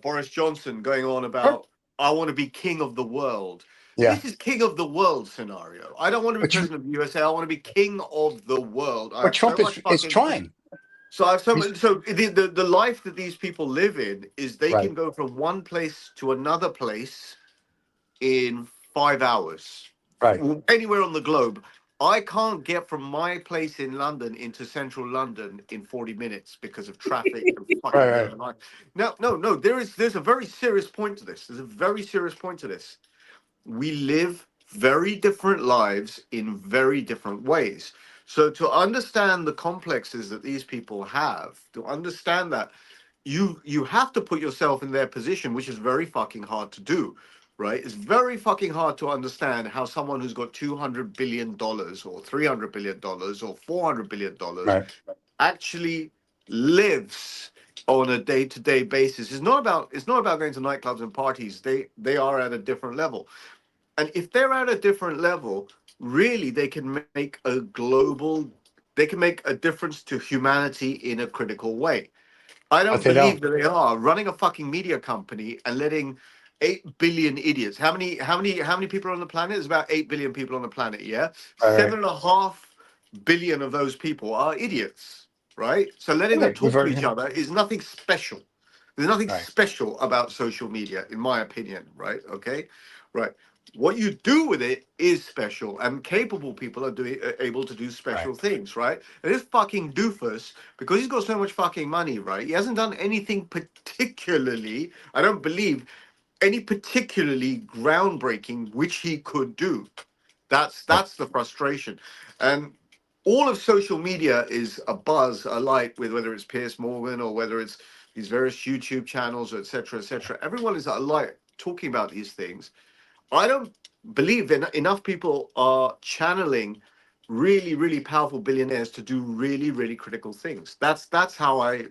Boris Johnson going on Sure. about, I want to be king of the world? Yeah. This is king of the world scenario. I don't want to be But president of the USA. I want to be king of the world. I have so Trump much is fucking. trying. So I have so He's much. So the life that these people live in is they right. can go from one place to another place in 5 hours, Right. anywhere on the globe. I can't get from my place in London into central London in 40 minutes because of traffic and fucking Right. life. No. There's a very serious point to this. There's a very serious point to this. We live very different lives in very different ways. So to understand the complexes that these people have, to understand that, you have to put yourself in their position, which is very fucking hard to do, right? It's very fucking hard to understand how someone who's got $200 billion or $300 billion or $400 billion Right. actually lives on a day-to-day basis. It's not about going to nightclubs and parties. They are at a different level. And if they're at a different level, really they can make a difference to humanity in a critical way. I But don't they believe don't. that they are running a fucking media company and letting 8 billion idiots. How many people are on the planet? There's about 8 billion people on the planet, yeah? Right. 7.5 billion of those people are idiots, right? So letting them Right. We've talk to already each other is nothing special. There's nothing right. special about social media, in my opinion, right? Okay? Right. What you do with it is special, and capable people are able to do Right. special things, right? And this fucking doofus, because he's got so much fucking money, right? He hasn't done anything particularly, I don't believe, any particularly groundbreaking which he could do. Right. That's the frustration. And all of social media is a buzz, a light, with whether it's Piers Morgan or whether it's these various YouTube channels, etc., etc. Everyone is alight talking about these things. I don't believe that enough people are channeling really, really powerful billionaires to do really, really critical things. That's how I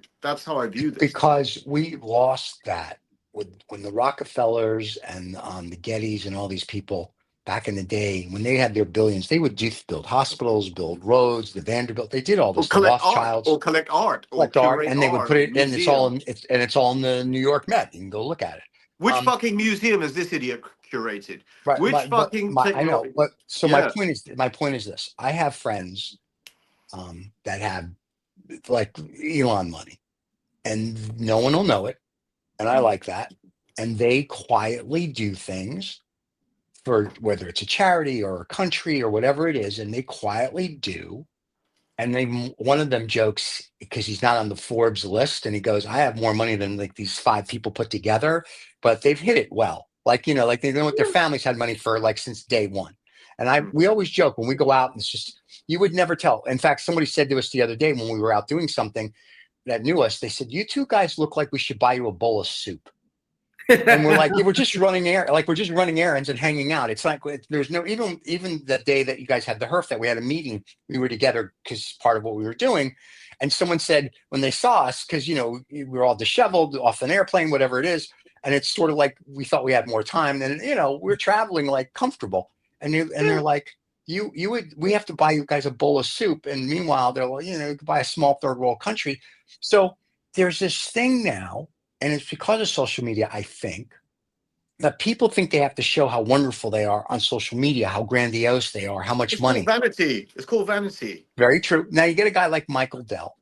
view this. Because we lost that with when the Rockefellers and the Gettys and all these people back in the day, when they had their billions, they would build hospitals, build roads, the Vanderbilt. They did all Or this. The collect art, Rothschilds or collect art, curate and they would art, put or it, and museum. it's all in the New York Met. You can go look at it. Which Um, fucking museum has this idiot curated? right, Which but fucking my I know, technology? but so Yeah. my point is this: I have friends that have like Elon money, and no one will know it, and I like that. And they quietly do things for whether it's a charity or a country or whatever it is, and they quietly do. And one of them jokes because he's not on the Forbes list, and he goes, "I have more money than like these five people put together," but they've hit it well. Like like they know what their families had money for like since day one. And we always joke when we go out, and it's just you would never tell. In fact, somebody said to us the other day when we were out doing something that knew us, they said, "You two guys look like we should buy you a bowl of soup." And we're like, yeah, we're just running errands and hanging out. It's like there's no even the day that you guys had the herf that we had a meeting, we were together because part of what we were doing. And someone said when they saw us, because we were all disheveled off an airplane, whatever it is, and it's sort of like we thought we had more time than we're traveling like comfortable. And they're like, we have to buy you guys a bowl of soup. And meanwhile, they're like, you could buy a small third world country. So there's this thing now. And it's because of social media, I think, that people think they have to show how wonderful they are on social media, how grandiose they are, how much It's called money. vanity. It's called vanity. Very true. Now you get a guy like Michael Dell.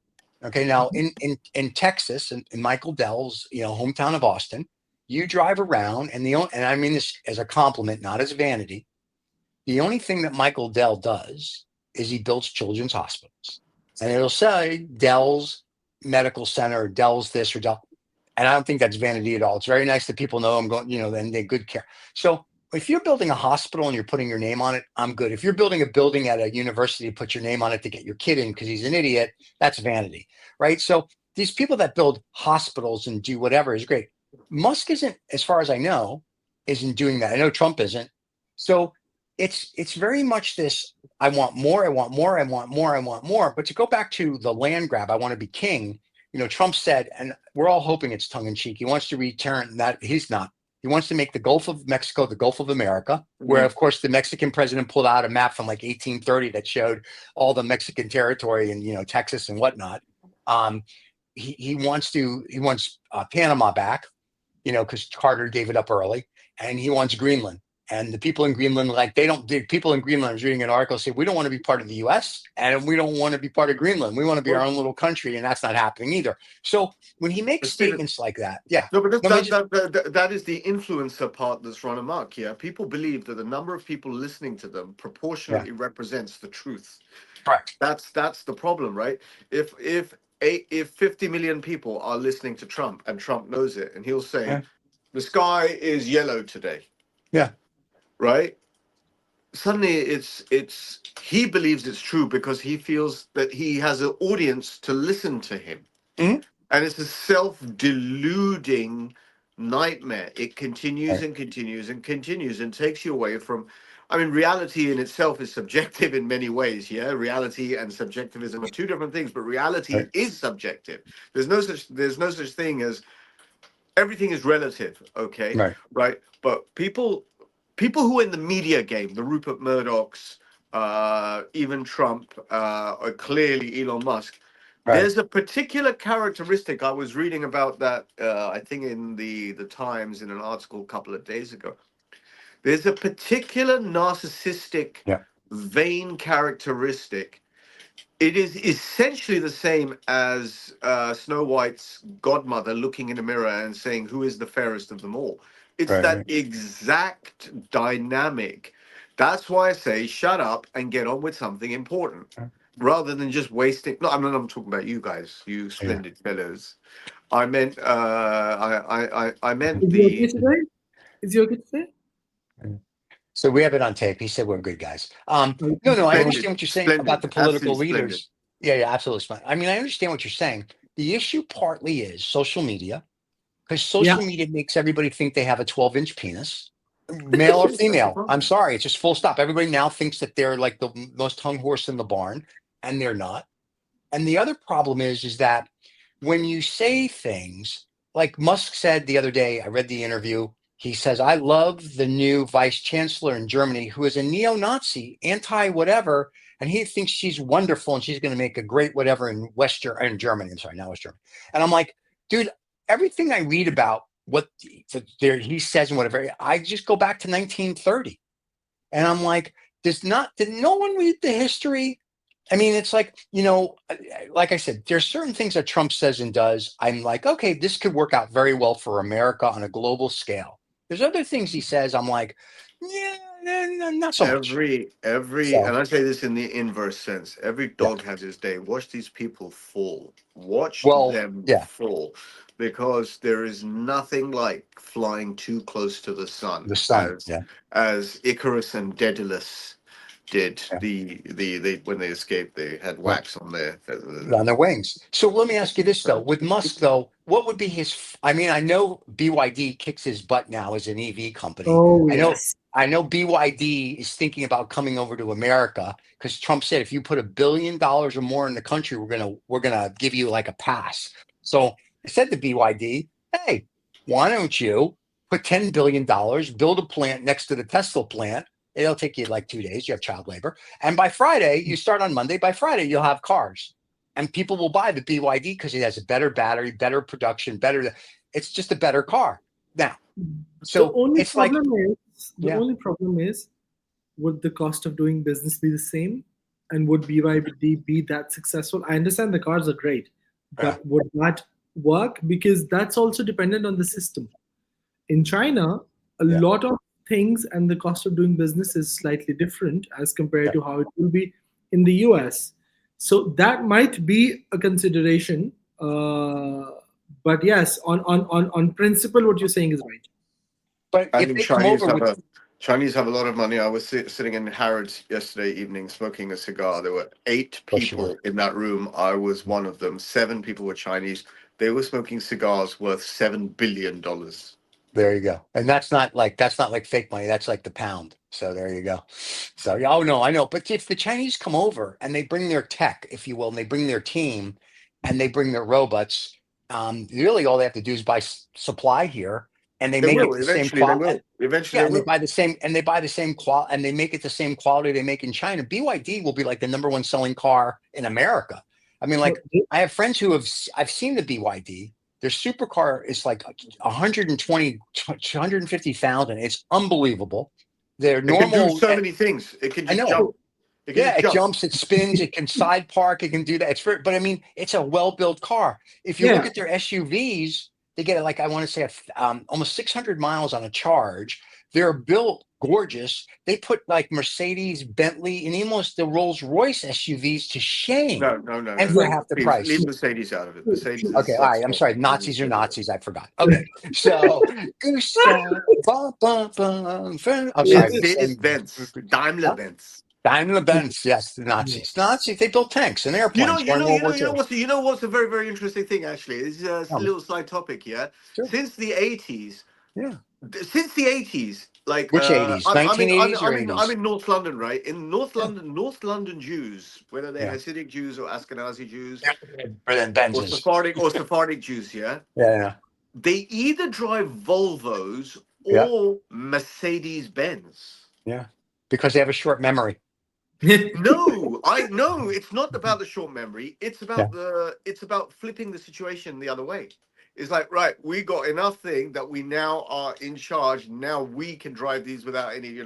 Okay, now in Texas, in Michael Dell's hometown of Austin, you drive around and I mean this as a compliment, not as vanity. The only thing that Michael Dell does is he builds children's hospitals. And it'll say Dell's Medical Center, or Dell's this or Dell. And I don't think that's vanity at all. It's very nice that people know I'm going, and they good care. So if you're building a hospital and you're putting your name on it, I'm good. If you're building a building at a university, put your name on it to get your kid in because he's an idiot, that's vanity, right? So these people that build hospitals and do whatever is great. Musk isn't, as far as I know, isn't doing that. I know Trump isn't. So it's very much this, I want more, I want more, I want more, I want more. But to go back to the land grab, I want to be king. Trump said, and we're all hoping it's tongue in cheek, he wants to return that. He's not. He wants to make the Gulf of Mexico the Gulf of America, where, of course, the Mexican president pulled out a map from like 1830 that showed all the Mexican territory and, Texas and whatnot. He wants Panama back, because Carter gave it up early, and he wants Greenland. And the people in Greenland, people in Greenland, I was reading an article, say, we don't want to be part of the US and we don't want to be part of Greenland. We want to be our own little country. And that's not happening either. So when he makes statements like that, yeah. No, but that is the influencer part that's run amok. Yeah. People believe that the number of people listening to them proportionately represents the truth. Correct. That's the problem, right? If 50 million people are listening to Trump and Trump knows it, and he'll say, the sky is yellow today. Yeah. Right? Suddenly he believes it's true because he feels that he has an audience to listen to him. Mm-hmm. And it's a self-deluding nightmare. It continues and continues and continues and takes you away from, reality in itself is subjective in many ways. Yeah. Reality and subjectivism are two different things, but reality is subjective. There's no such thing as everything is relative. Okay. Right. But people who are in the media game, the Rupert Murdochs, even Trump, or clearly Elon Musk, there's a particular characteristic. I was reading about that, I think in the Times in an article a couple of days ago. There's a particular narcissistic, vain characteristic. It is essentially the same as Snow White's godmother looking in a mirror and saying, who is the fairest of them all? It's that exact dynamic. That's why I say shut up and get on with something important, rather than just wasting. No, I'm talking about you guys, you splendid fellows. I meant, I meant Is he okay today? Is he okay today? So we have it on tape. He said we're good guys. No, I understand what you're saying about the political leaders. Yeah, absolutely. I understand what you're saying. The issue partly is social media. Because social media makes everybody think they have a 12-inch penis, male or female. I'm sorry. It's just full stop. Everybody now thinks that they're like the most hung horse in the barn, and they're not. And the other problem is that when you say things like Musk said the other day, I read the interview. He says, I love the new vice chancellor in Germany who is a neo-Nazi, anti-whatever, and he thinks she's wonderful and she's going to make a great whatever in Germany. I'm sorry, now West Germany. And I'm like, dude, everything I read about what he says and whatever, I just go back to 1930. And I'm like, did no one read the history? It's like, like I said, there's certain things that Trump says and does. I'm like, okay, this could work out very well for America on a global scale. There's other things he says. I'm like, not so much. And I say this in the inverse sense. Every dog has his day. Watch these people fall. Watch them fall. Because there is nothing like flying too close to the sun. As Icarus and Daedalus did. When they escaped, they had wax on their wings. So let me ask you this though: with Musk though, what would be his? I know BYD kicks his butt now as an EV company. Oh, I know BYD is thinking about coming over to America because Trump said if you put $1 billion or more in the country, we're gonna give you like a pass. So I said to BYD, hey, why don't you put $10 billion, build a plant next to the Tesla plant? It'll take you like 2 days. You have child labor. And by Friday, you start on Monday. By Friday, you'll have cars. And people will buy the BYD because it has a better battery, better production, it's just a better car. Now, so the only problem is, would the cost of doing business be the same? And would BYD be that successful? I understand the cars are great, but would that work? Because that's also dependent on the system. In China, a lot of things and the cost of doing business is slightly different as compared Yeah. to how it will be in the US. So that might be a consideration. But yes, on principle, what you're saying is right. But I if think they come over with, Chinese have a lot of money. I was sitting in Harrods yesterday evening smoking a cigar. There were 8 for sure. people in that room. I was one of them. 7 people were Chinese. They were smoking cigars worth $7 billion. There you go. And that's not like fake money. That's like the pound. So there you go. So yeah, oh no, I know. But if the Chinese come over and they bring their tech, if you will, and they bring their team and they bring their robots, really all they have to do is buy supply here and they They make it will. the same Eventually, they quality. will. Eventually, Yeah, they and they will. buy the same quality and they make it the same quality they make in China. BYD will be like the number one selling car in America. I mean, So like I have friends who I've seen the BYD. Their supercar is like 120, 250,000. It's unbelievable. Their It can do normal, so many things. It can I just know. jump. It can Yeah, just it jump. jumps, it spins, it can side park, it can do that. But I mean, it's a well-built car. If you look yeah, at their SUVs, they get like I want to say almost 600 miles on a charge. They're built gorgeous. They put like Mercedes, Bentley, and almost the Rolls Royce SUVs to shame, No, no, no, and no, for no. yeah, half the Please price. leave Mercedes out of it. true, Mercedes true. Okay, is all like right. I'm small. sorry. Leave Nazis are Mercedes out. Nazis. I forgot. Okay, so Gustav. I'm sorry. Mercedes Benz, Daimler Huh? Benz. Daimler Benz. Yes, the Nazis. The Nazis. They built tanks and airplanes during World War II. What's a very, very interesting thing actually. It's just a Tell me. little side topic here. Sure. Since the 80s, Yeah. like Which 80s? 1980s or 80s? I'm in North London, right? In Yeah. North London Jews, whether they're Yeah. Hasidic Jews or Ashkenazi Jews Brilliant or Benzes. Sephardic Jews, yeah, Yeah. they either drive Volvos Yeah. or Mercedes Benz. Yeah. Because they have a short memory. No, I know it's not about the short memory. Yeah. It's about flipping the situation the other way. It's like, right, we got enough thing that we now are in charge. Now we can drive these without any.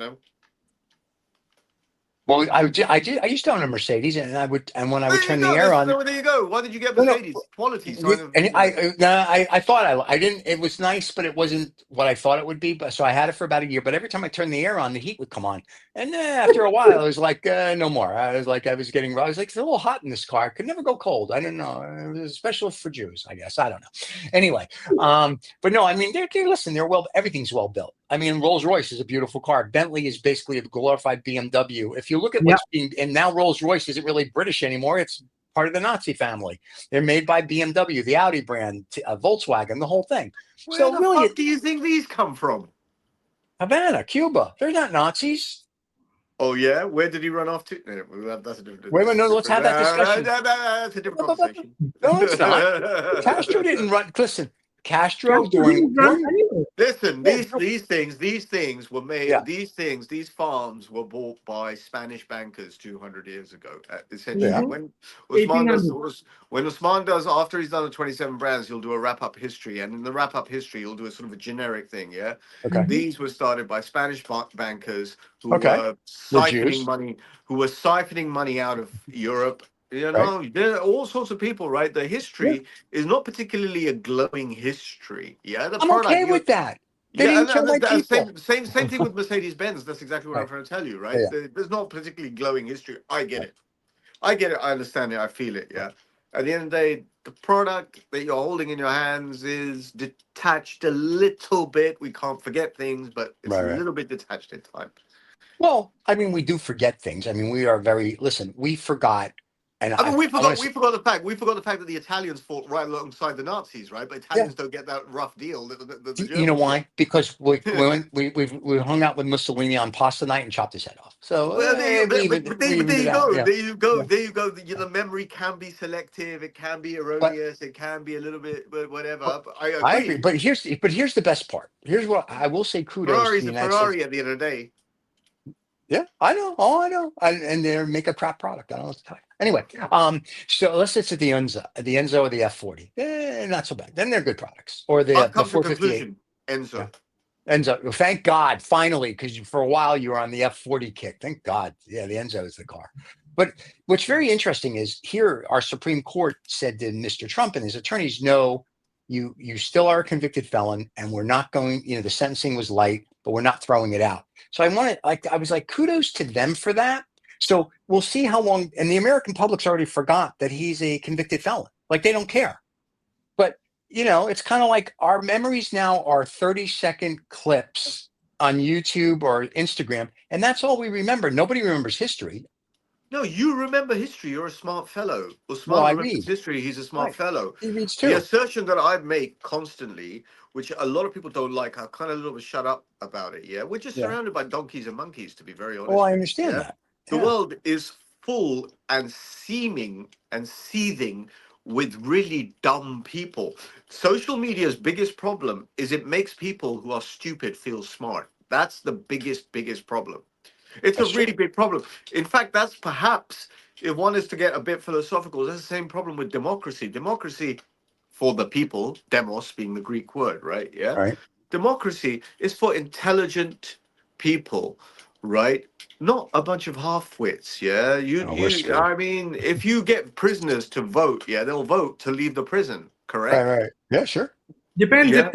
Well, I used to own a Mercedes, and when I would There you turn the go. air on, There you go. Why did you get no, no. Mercedes? Quality sign of. And I thought I didn't. It was nice, but it wasn't what I thought it would be. But so I had it for about a year. But every time I turned the air on, the heat would come on, and after a while, I was like, no more. I was like, I was like, it's a little hot in this car. It could never go cold. I don't know. It was special for Jews, I guess. I don't know. Anyway, but no, I mean, listen. Everything's well built. I mean, Rolls Royce is a beautiful car. Bentley is basically a glorified BMW. If you look at Yeah. what's being, and now Rolls Royce isn't really British anymore. It's part of the Nazi family. They're made by BMW, the Audi brand, Volkswagen, the whole thing. Where So the really, fuck do you think these come from? Havana, Cuba, they're not Nazis. Oh yeah, where did he run off to? No, that's a different. Wait a minute, no, let's have that discussion. That's a different conversation. No, it's not. Castro didn't run. Listen, Castro Castro didn't run anyway. Listen, Yeah, these things were made. yeah, These farms were bought by Spanish bankers 200 years ago. Essentially, yeah, when Usman does 1800. when Usman does after he's done the 27 brands, he'll do a wrap up history, and in the wrap up history, he'll do a sort of a generic thing. Yeah, okay, these were started by Spanish bankers who okay. were We're siphoning Jews, money, out of Europe. right? There are all sorts of people, right? The Yeah, history is not particularly a glowing history. Yeah, the I'm product. okay with that. They Yeah, didn't kill my and people. same thing with Mercedes Benz. That's exactly what I'm Right. trying to tell you, right? Yeah. There's not particularly glowing history. I get Right. it. I get it. I understand it. I feel it. Yeah. At the end of the day, the product that you're holding in your hands is detached a little bit. We can't forget things, but it's a Right. little bit detached at times. Well, I mean, we do forget things. I mean, we are listen, we forgot, and I mean, I want to, we forgot the fact that the Italians fought right alongside the Nazis, right? But yeah. Italians don't get that rough deal that the You know Germans why? Because we hung out with Mussolini on pasta night and chopped his head off. So Well, we even there it you out. go. Yeah, yeah. There you go. The memory can be selective. It can be But erroneous. It can be a little bit, but but whatever. But I I agree. agree. But here's the best part. Here's what I will say. Kudos to Ferrari's the a United States. Ferrari at the end of the day. Yeah, I know. Oh, I know. And they make a crap product. I don't know what to tell you. Anyway, so let's say it's the Enzo or the F40. Not so bad. Then they're good products. Or I've the come to a 458. conclusion, Enzo. Yeah. Enzo, thank God, finally, because for a while you were on the F40 kick. Thank God. Yeah, the Enzo is the car. But what's very interesting is here our Supreme Court said to Mr. Trump and his attorneys, no, you still are a convicted felon, and we're not going, the sentencing was light, but but we're not throwing it out. So I was like, kudos to them for that. So we'll see how long. And the American public's already forgot that he's a convicted felon. Like they don't care. But it's kind of like our memories now are 30-second clips on YouTube or Instagram, and that's all we remember. Nobody remembers history. No, you remember history. You're a smart fellow. Well, Usman I remembers read. history. He's a smart Right. fellow. He reads The too. assertion that I make constantly, which a lot of people don't like, I kind of a little bit shut up about it. Yeah, we're just Yeah. surrounded by donkeys and monkeys, to be very honest. Well, I with you, understand yeah? that. The Yeah. world is full and seeming and seething with really dumb people. Social media's biggest problem is it makes people who are stupid feel smart. That's the biggest problem. It's That's a true. really big problem. In fact, that's perhaps, if one is to get a bit philosophical, that's the same problem with democracy. Democracy for the people, demos being the Greek word, right? Yeah. All right. Democracy is for intelligent people, right? Not a bunch of half-wits, yeah. Oh, we're screwed. I mean, if you get prisoners to vote, yeah, they'll vote to leave the prison, Right. correct? Right. Yeah. Sure. Depends Yeah.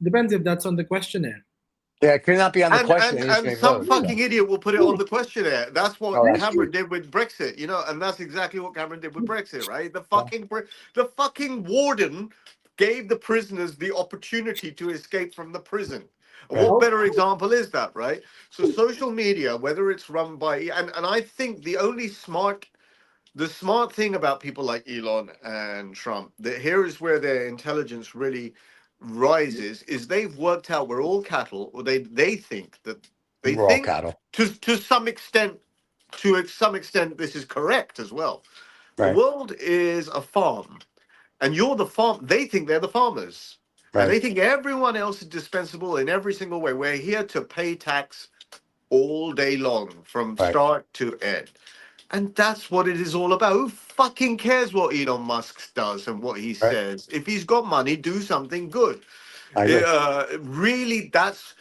depends if that's on the questionnaire. Yeah. It could not be on the And question. and And he's and going to some vote. fucking So. idiot will put it on the questionnaire. That's what Oh, that's Cameron true. did with Brexit, and that's exactly what Cameron did with Brexit, right? Yeah. The fucking warden gave the prisoners the opportunity to escape from the prison. And Right. what better example is that, right? So social media, whether it's run by and I think the smart thing about people like Elon and Trump, that here is where their intelligence really rises, is they've worked out we're all cattle, or they think that they We're all think cattle. to some extent this is correct as well. The Right. world is a farm, and you're the farm. They think they're the farmers, and Right. they think everyone else is dispensable in every single way. We're here to pay tax all day long from Right. start to end. And that's what it is all about. Who fucking cares what Elon Musk does and what he Right. says? If he's got money, do something good. I agree. Really, that's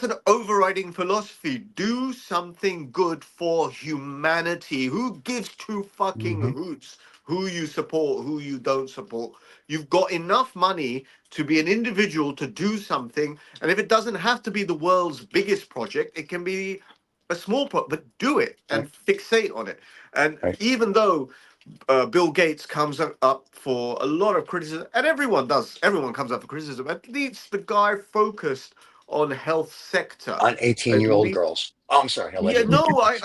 an overriding philosophy. Do something good for humanity. Who gives two fucking Mm-hmm. hoots who you support, who you don't support? You've got enough money to be an individual to do something. And if it doesn't have to be the world's biggest project, it can be a small project, but do it Right. and fixate on it. And Right. even though Bill Gates comes up for a lot of criticism, and everyone comes up for criticism, at least the guy focused on health sector. On At 18-year-old least, girls. Oh, I'm sorry. yeah, Allegedly. no, I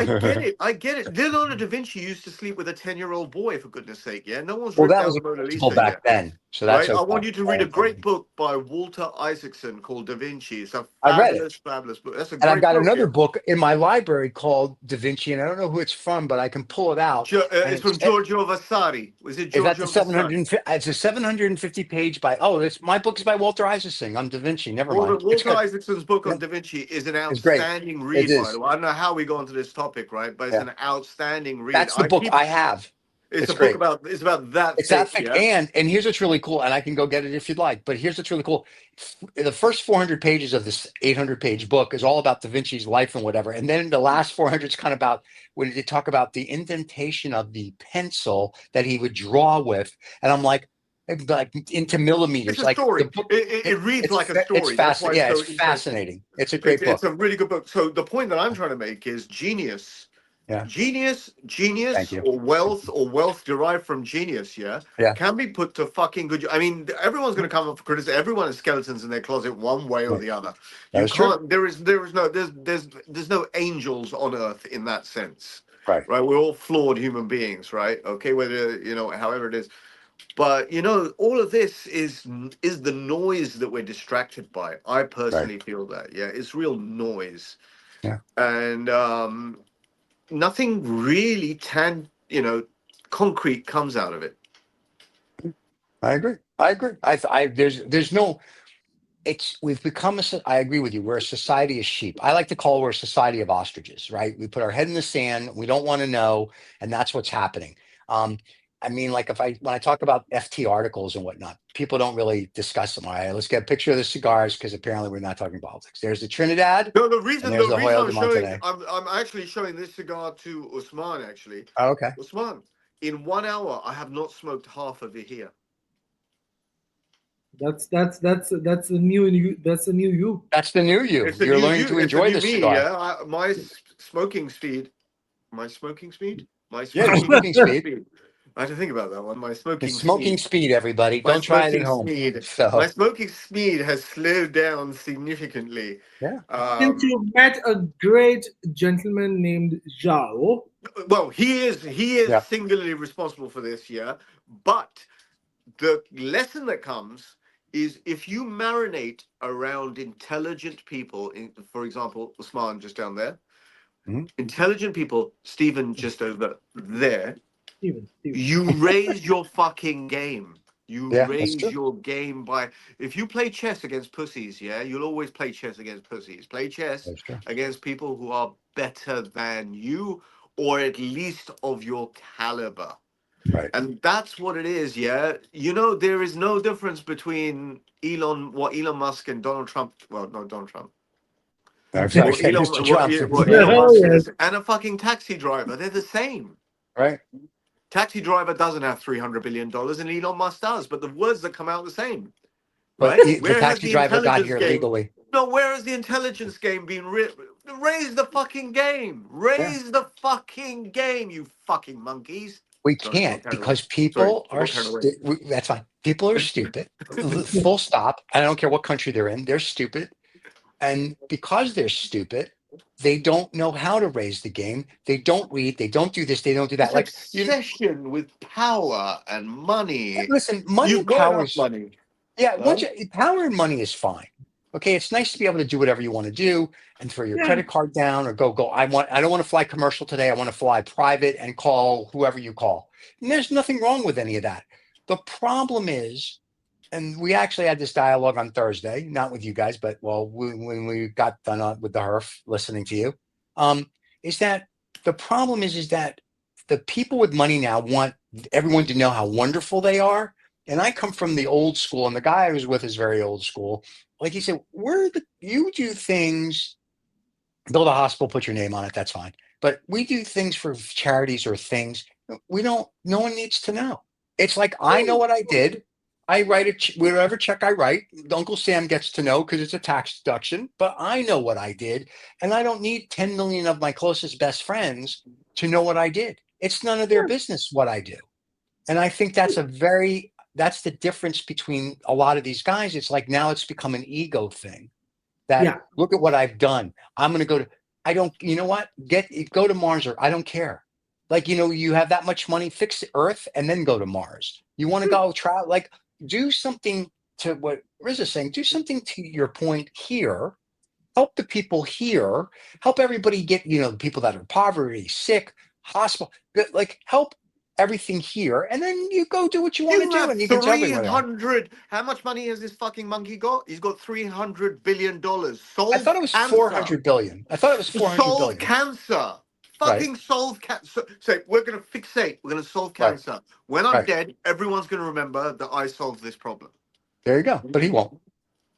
get it. I get it. Leonardo da Vinci used to sleep with a 10-year-old boy, for goodness sake. Yeah, no one's Well, ripped that down was the Mona acceptable Lisa back yet. then. So that's Right? I okay. want you to read a great book by Walter Isaacson called Da Vinci. It's a I read it. fabulous book. That's a And I've great got book. another Yeah. book in my library called Da Vinci, and I don't know who it's from, but I can pull it out. And It's from Giorgio Vasari. Was it is that the Giorgio Vasari? 750? It's a 750 page by. Oh, this my book is by Walter Isaacson. I'm Da Vinci. Never mind. It's Walter good. Isaacson's book Yeah, on Da Vinci is an it's great. outstanding It read, by is. the way. I don't know how we got onto this topic, right? But it's Yeah, an outstanding read. that's the book I have. It's It's a book great. about, it's about that It's that thick, thick. yeah? And here's what's really cool, and I can go get it if you'd like. But here's what's really cool: the first 400 pages of this 800-page book is all about Da Vinci's life and whatever, and then the last 400 is kind of about when they talk about the indentation of the pencil that he would draw with, and I'm like into It's millimeters. a Like the story. book, It reads like a it's story. That's why fascinating. it's Yeah, it's so interesting. fascinating. It's a great It's book. a really good book. So the point that I'm trying to make is genius. Yeah, thank Genius you. or wealth derived from genius, yeah, Yeah, can be put to fucking good. I mean, everyone's going to come up for criticism. Everyone has skeletons in their closet, one way or right. the other. That You is true. can't. There's no angels on earth in that sense, Right, right? We're all flawed human beings, right? Okay, whether however it is, but all of this is the noise that we're distracted by. I right. personally feel that, yeah, it's real noise, Yeah, and nothing really concrete comes out of it. I agree. I agree. There's no. We've become I agree with you. We're a society of sheep. I like to call we're a society of ostriches, right? We put our head in the sand. We don't want to know, and that's what's happening. Um, I mean, like when I talk about FT articles and whatnot, people don't really discuss them. All right, let's get a picture of the cigars because apparently we're not talking politics. There's the Trinidad, No, and there's the the reason Hoyo de Monterrey. I'm actually showing this cigar to Usman. Actually, Oh, okay. Usman, in 1 hour, I have not smoked half of it here. That's the new you. That's the new you. That's the new you. It's the You're new learning you. to It's the enjoy new the me. cigar. Yeah, smoking speed. My smoking speed. My Yeah, your smoking smoking speed. speed. I had to think about that one. My It's smoking smoking speed. speed, everybody. My Don't try it at smoking home. speed. My So, smoking speed has slowed down significantly. yeah. Since you met a great gentleman named Zhao. Well, he is Yeah. singularly responsible for this, yeah. But the lesson that comes is if you marinate around intelligent people, for example, Usman just down there, Mhm. intelligent people, Stephen just over there, Steven. you raise your fucking game. You Yeah, that's raise true. your game by if you play chess against pussies, yeah, you'll always play chess against pussies. Play chess That's true. against people who are better than you, or at least of your caliber. Right. And that's what it is, yeah. You know, there is no difference between Elon Musk and Donald Trump. Well, no, Donald Trump. I'm sorry, What Mr. Elon, what, Trump. what Elon Yeah. Musk Yes. is, and a fucking taxi driver. They're the same. Right. Taxi driver doesn't have $300 billion, and Elon Musk does, but the words that come out are the same, But right? the Where has taxi the driver got intelligence here game? legally. No, where has the intelligence game been? Raise the fucking game. Yeah. Raise the fucking game, you fucking monkeys. We Sorry, I can't got carried away. because Sorry, people I are, got carried away. that's fine. People are stupid. Full stop. I don't care what country they're in. They're stupid. And because they're stupid, they don't know how to raise the game. They don't read. They don't do this. They don't do that. This Like, obsession with power and money. listen, money You've and got power enough is, money. yeah, Huh? power and money is fine. Okay. It's nice to be able to do whatever you want to do and throw your Yeah. credit card down or go. I don't want to fly commercial today. I want to fly private and call whoever you call. And there's nothing wrong with any of that. The problem is, and we actually had this dialogue on Thursday, not with you guys, but well, when we got done with the HERF listening to you, um, is that the problem is that the people with money now want everyone to know how wonderful they are. And I come from the old school, and the guy I was with is very old school. Like he said, you do things, build a hospital, put your name on it, that's fine. But we do things for charities or things we don't. No one needs to know. It's like I know what I did. I write whatever check I write. Uncle Sam gets to know because it's a tax deduction. But I know what I did, and I don't need 10 million of my closest best friends to know what I did. It's none of their business what I do. And I think that's the difference between a lot of these guys. It's like now it's become an ego thing that Yeah. look at what I've done. I'm going to go to, I don't, you know what? Go to Mars or I don't care. Like, you have that much money, fix the Earth and then go to Mars. You want to go try, like, do something to what Riz is saying, do something to your point here, help the people here, help everybody get, the people that are in poverty, sick, hospital, like help everything here. And then you go do what you want to You do have and you can tell everybody. 300. How much money has this fucking monkey got? He's got $300 billion. I thought Solve it was cancer. 400 billion. I thought it was 400 Solve billion. cancer. Right. Fucking solve cancer. So we're going to fixate. We're going to solve Right. cancer. When I'm Right. dead, everyone's going to remember that I solved this problem. There you go. But he won't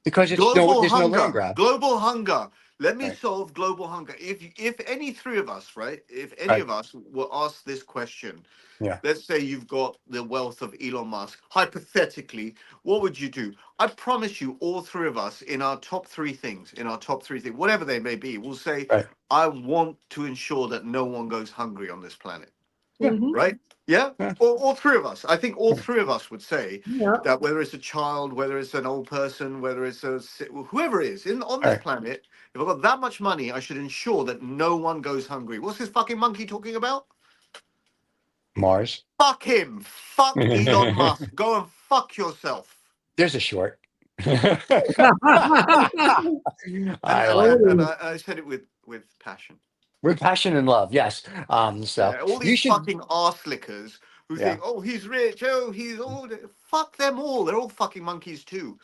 because Global there's no land hunger. grab. Global hunger. Let me Right. solve global hunger. If any three of us, right? If any Right. of us were asked this question, Yeah. let's say you've got the wealth of Elon Musk. Hypothetically, what would you do? I promise you, all three of us, in our top three things, whatever they may be, will say, Right. I want to ensure that no one goes hungry on this planet. Yeah. Mhm. Right? Yeah? Yeah. All three of us. I think all three of us would say Yeah. that whether it's a child, whether it's an old person, whether it's whoever it is on All this right. planet, if I've got that much money, I should ensure that no one goes hungry. What's this fucking monkey talking about? Mars. Fuck him. Fuck Elon There's Musk. Go and fuck yourself. a short. And I and like I, that. and I said it with passion. With passion and love. Yes. So All you these should. fucking arse lickers who Yeah. think, oh, he's rich, oh, he's all. Fuck them all. They're all fucking monkeys too.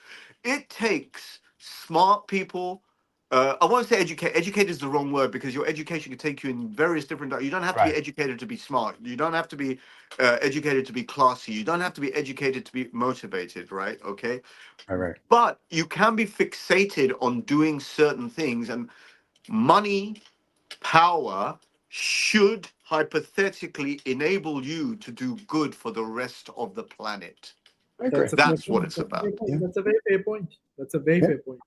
It takes smart people. I won't say educate. Educate is the wrong word because your education can take you in various different. You don't have to be Right. educated to be smart. You don't have to be educated to be classy. You don't have to be educated to be motivated. Right? Okay. All right. But you can be fixated on doing certain things, and money, power should hypothetically enable you to do good for the rest of the planet. I agree. That's what it's about. That's a very fair point. That's a very fair point.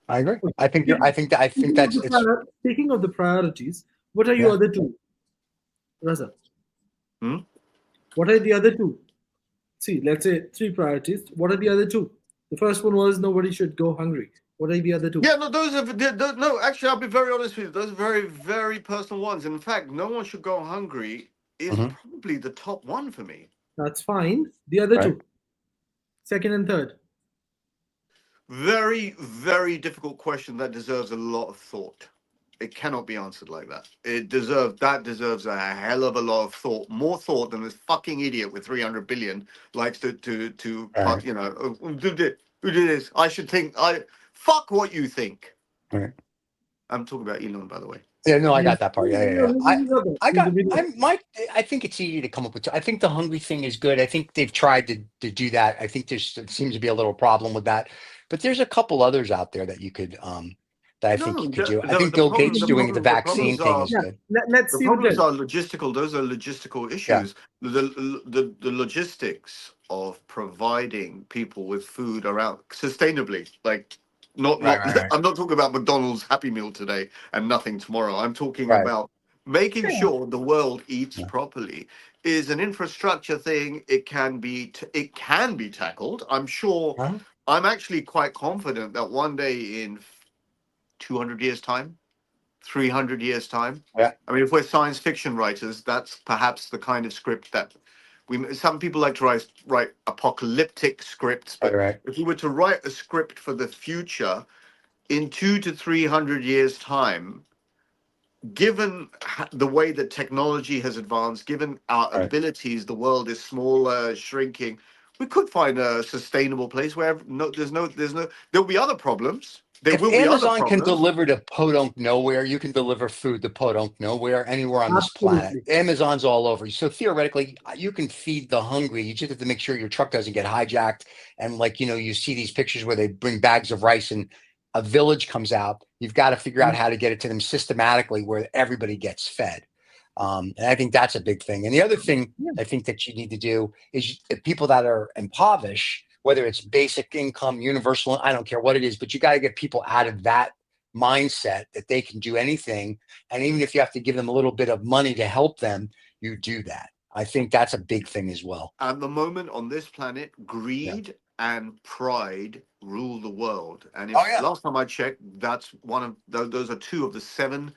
I agree. Okay. I think you're. I think that. I think that's. It's. Speaking of the priorities, what are your other two, Raza? What are the other two? See, let's say three priorities. What are the other two? The first one was nobody should go hungry. What are the other two? Yeah, no, no. Actually, I'll be very honest with you. Those are very, very personal ones. In fact, no one should go hungry is probably the top one for me. That's fine. The other two, second and third. Very, very difficult question that deserves a lot of thought. It cannot be answered like that. That deserves a hell of a lot of thought, more thought than this fucking idiot with 300 billion likes to you know, who did this? I should think. Fuck what you think. Right. I'm talking about Elon, by the way. Yeah, no, I got that part. Yeah. I think it's easy to come up with. I think the hungry thing is good. I think they've tried to do that. I think there seems to be a little problem with that, but there's a couple others out there that you could that I think you could do. I think Bill Gates doing the vaccine thing is good. Let's see. The problems are logistical. Those are logistical issues. Yeah. The logistics of providing people with food around sustainably, like. Right. I'm not talking about McDonald's Happy Meal today and nothing tomorrow. I'm talking about making sure the world eats properly is an infrastructure thing. It can be tackled. I'm sure. I'm actually quite confident that one day in 200 years time, 300 years time. Yeah. I mean, if we're science fiction writers, that's perhaps the kind of script that some people like to write apocalyptic scripts, but if we were to write a script for the future in 200 to 300 years time, given the way that technology has advanced, given our abilities, the world is smaller, shrinking, we could find a sustainable place where there'll be other problems. If Amazon can deliver to podunk nowhere, you can deliver food to podunk nowhere anywhere on this planet. Amazon's all over. So theoretically, you can feed the hungry. You just have to make sure your truck doesn't get hijacked. And you see these pictures where they bring bags of rice and a village comes out. You've got to figure out how to get it to them systematically where everybody gets fed. And I think that's a big thing. And the other thing I think that you need to do is people that are impoverished, whether it's basic income, universal, I don't care what it is, but you got to get people out of that mindset that they can do anything. And even if you have to give them a little bit of money to help them, you do that. I think that's a big thing as well. At the moment on this planet, greed and pride rule the world. And last time I checked, that's those are two of the 7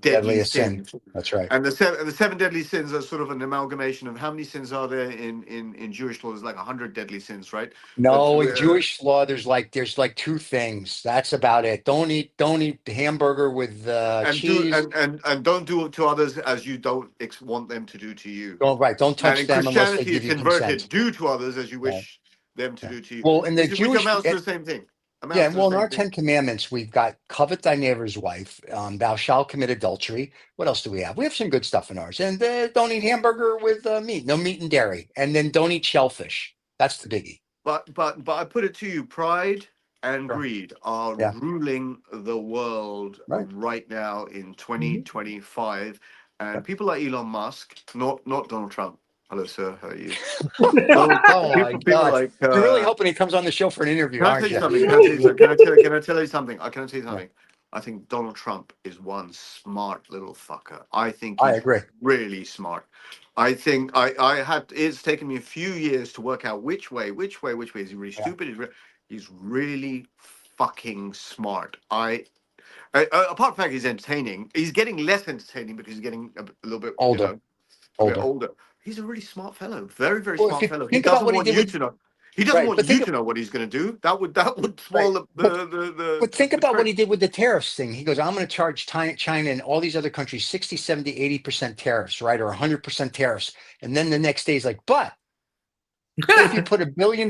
deadly sins. That's right. And the seven deadly sins are sort of an amalgamation of how many sins are there in Jewish law? There's like 100 deadly sins, right? No, in Jewish law, there's like 2 things. That's about it. Don't eat hamburger with cheese. And don't do to others as you don't want them to do to you. Don't touch them unless they give you consent. Do to others as you wish them to do to you. Well, in the Jewish, which amounts to the same thing. Well, in our 10 commandments, we've got covet thy neighbor's wife, thou shalt commit adultery. What else do we have? We have some good stuff in ours. And don't eat hamburger with meat, no meat and dairy. And then don't eat shellfish. That's the biggie. But I put it to you, pride and greed are ruling the world right now in 2025. And people like Elon Musk, not Donald Trump. Hello, sir. How are you? Oh my God! You're really hoping he comes on the show for an interview, aren't you? Can I tell you something? I think Donald Trump is one smart little fucker. I think he's really smart. I think it's taken me a few years to work out which way. Is he really stupid? He's really fucking smart. Apart from the fact he's entertaining, he's getting less entertaining because he's getting a little bit older. He's a really smart fellow, very, very smart fellow. He doesn't want you to know. He doesn't want you to know what he's going to do. That would spoil the. But think about what he did with the tariffs thing. He goes, I'm going to charge China and all these other countries 60, 70, 80% tariffs, right? Or 100% tariffs. And then the next day he's like, but if you put $1 billion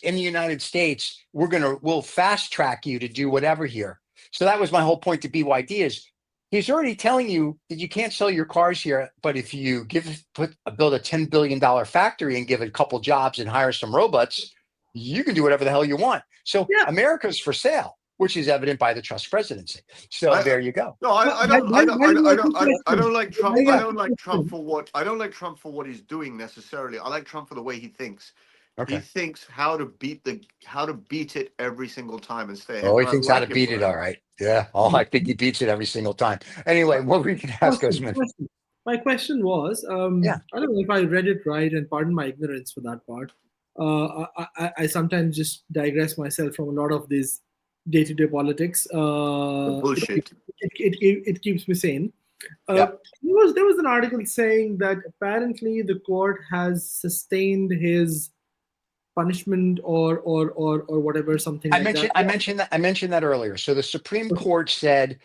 in the United States, we'll fast track you to do whatever here. So that was my whole point to BYD is he's already telling you that you can't sell your cars here, but if you build a $10 billion factory and give it a couple jobs and hire some robots, you can do whatever the hell you want. So America's for sale, which is evident by the Trump presidency. So there you go. No, I don't like Trump. I don't like Trump for what he's doing necessarily. I like Trump for the way he thinks. He Okay. thinks how to beat it every single time and stay ahead. Oh, he But I thinks how like to him beat for it. that. All right. Yeah. Oh, I think he beats it every single time. Anyway, what were you going to ask us, man? My question was, Yeah. I don't know if I read it right, and pardon my ignorance for that part. I sometimes just digress myself from a lot of these day-to-day politics. The bullshit. It keeps me sane. Yeah. There was an article saying that apparently the court has sustained his punishment or whatever, something like that. I mentioned that earlier. So the Supreme Court said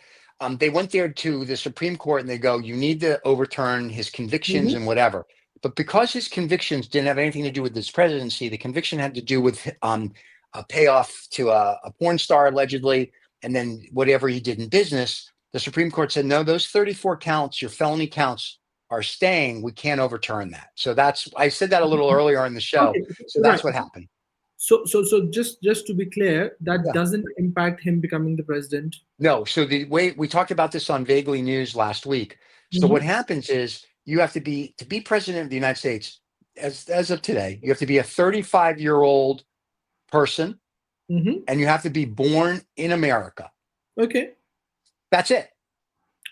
they went there to the Supreme Court and they go, you need to overturn his convictions Mhm. and whatever. But because his convictions didn't have anything to do with his presidency, the conviction had to do with a payoff to a porn star allegedly, and then whatever he did in business. The Supreme Court said, no, those 34 counts, your felony counts, are staying. We can't overturn that. So I said that a little earlier in the show. Okay, So right. that's what happened. So just to be clear, that Yeah. doesn't impact him becoming the president. No. So the way we talked about this on Vaguely News last week. So what happens is you have to be president of the United States as of today, you have to be a 35-year-old person Mm-hmm. and you have to be born in America. Okay. That's it.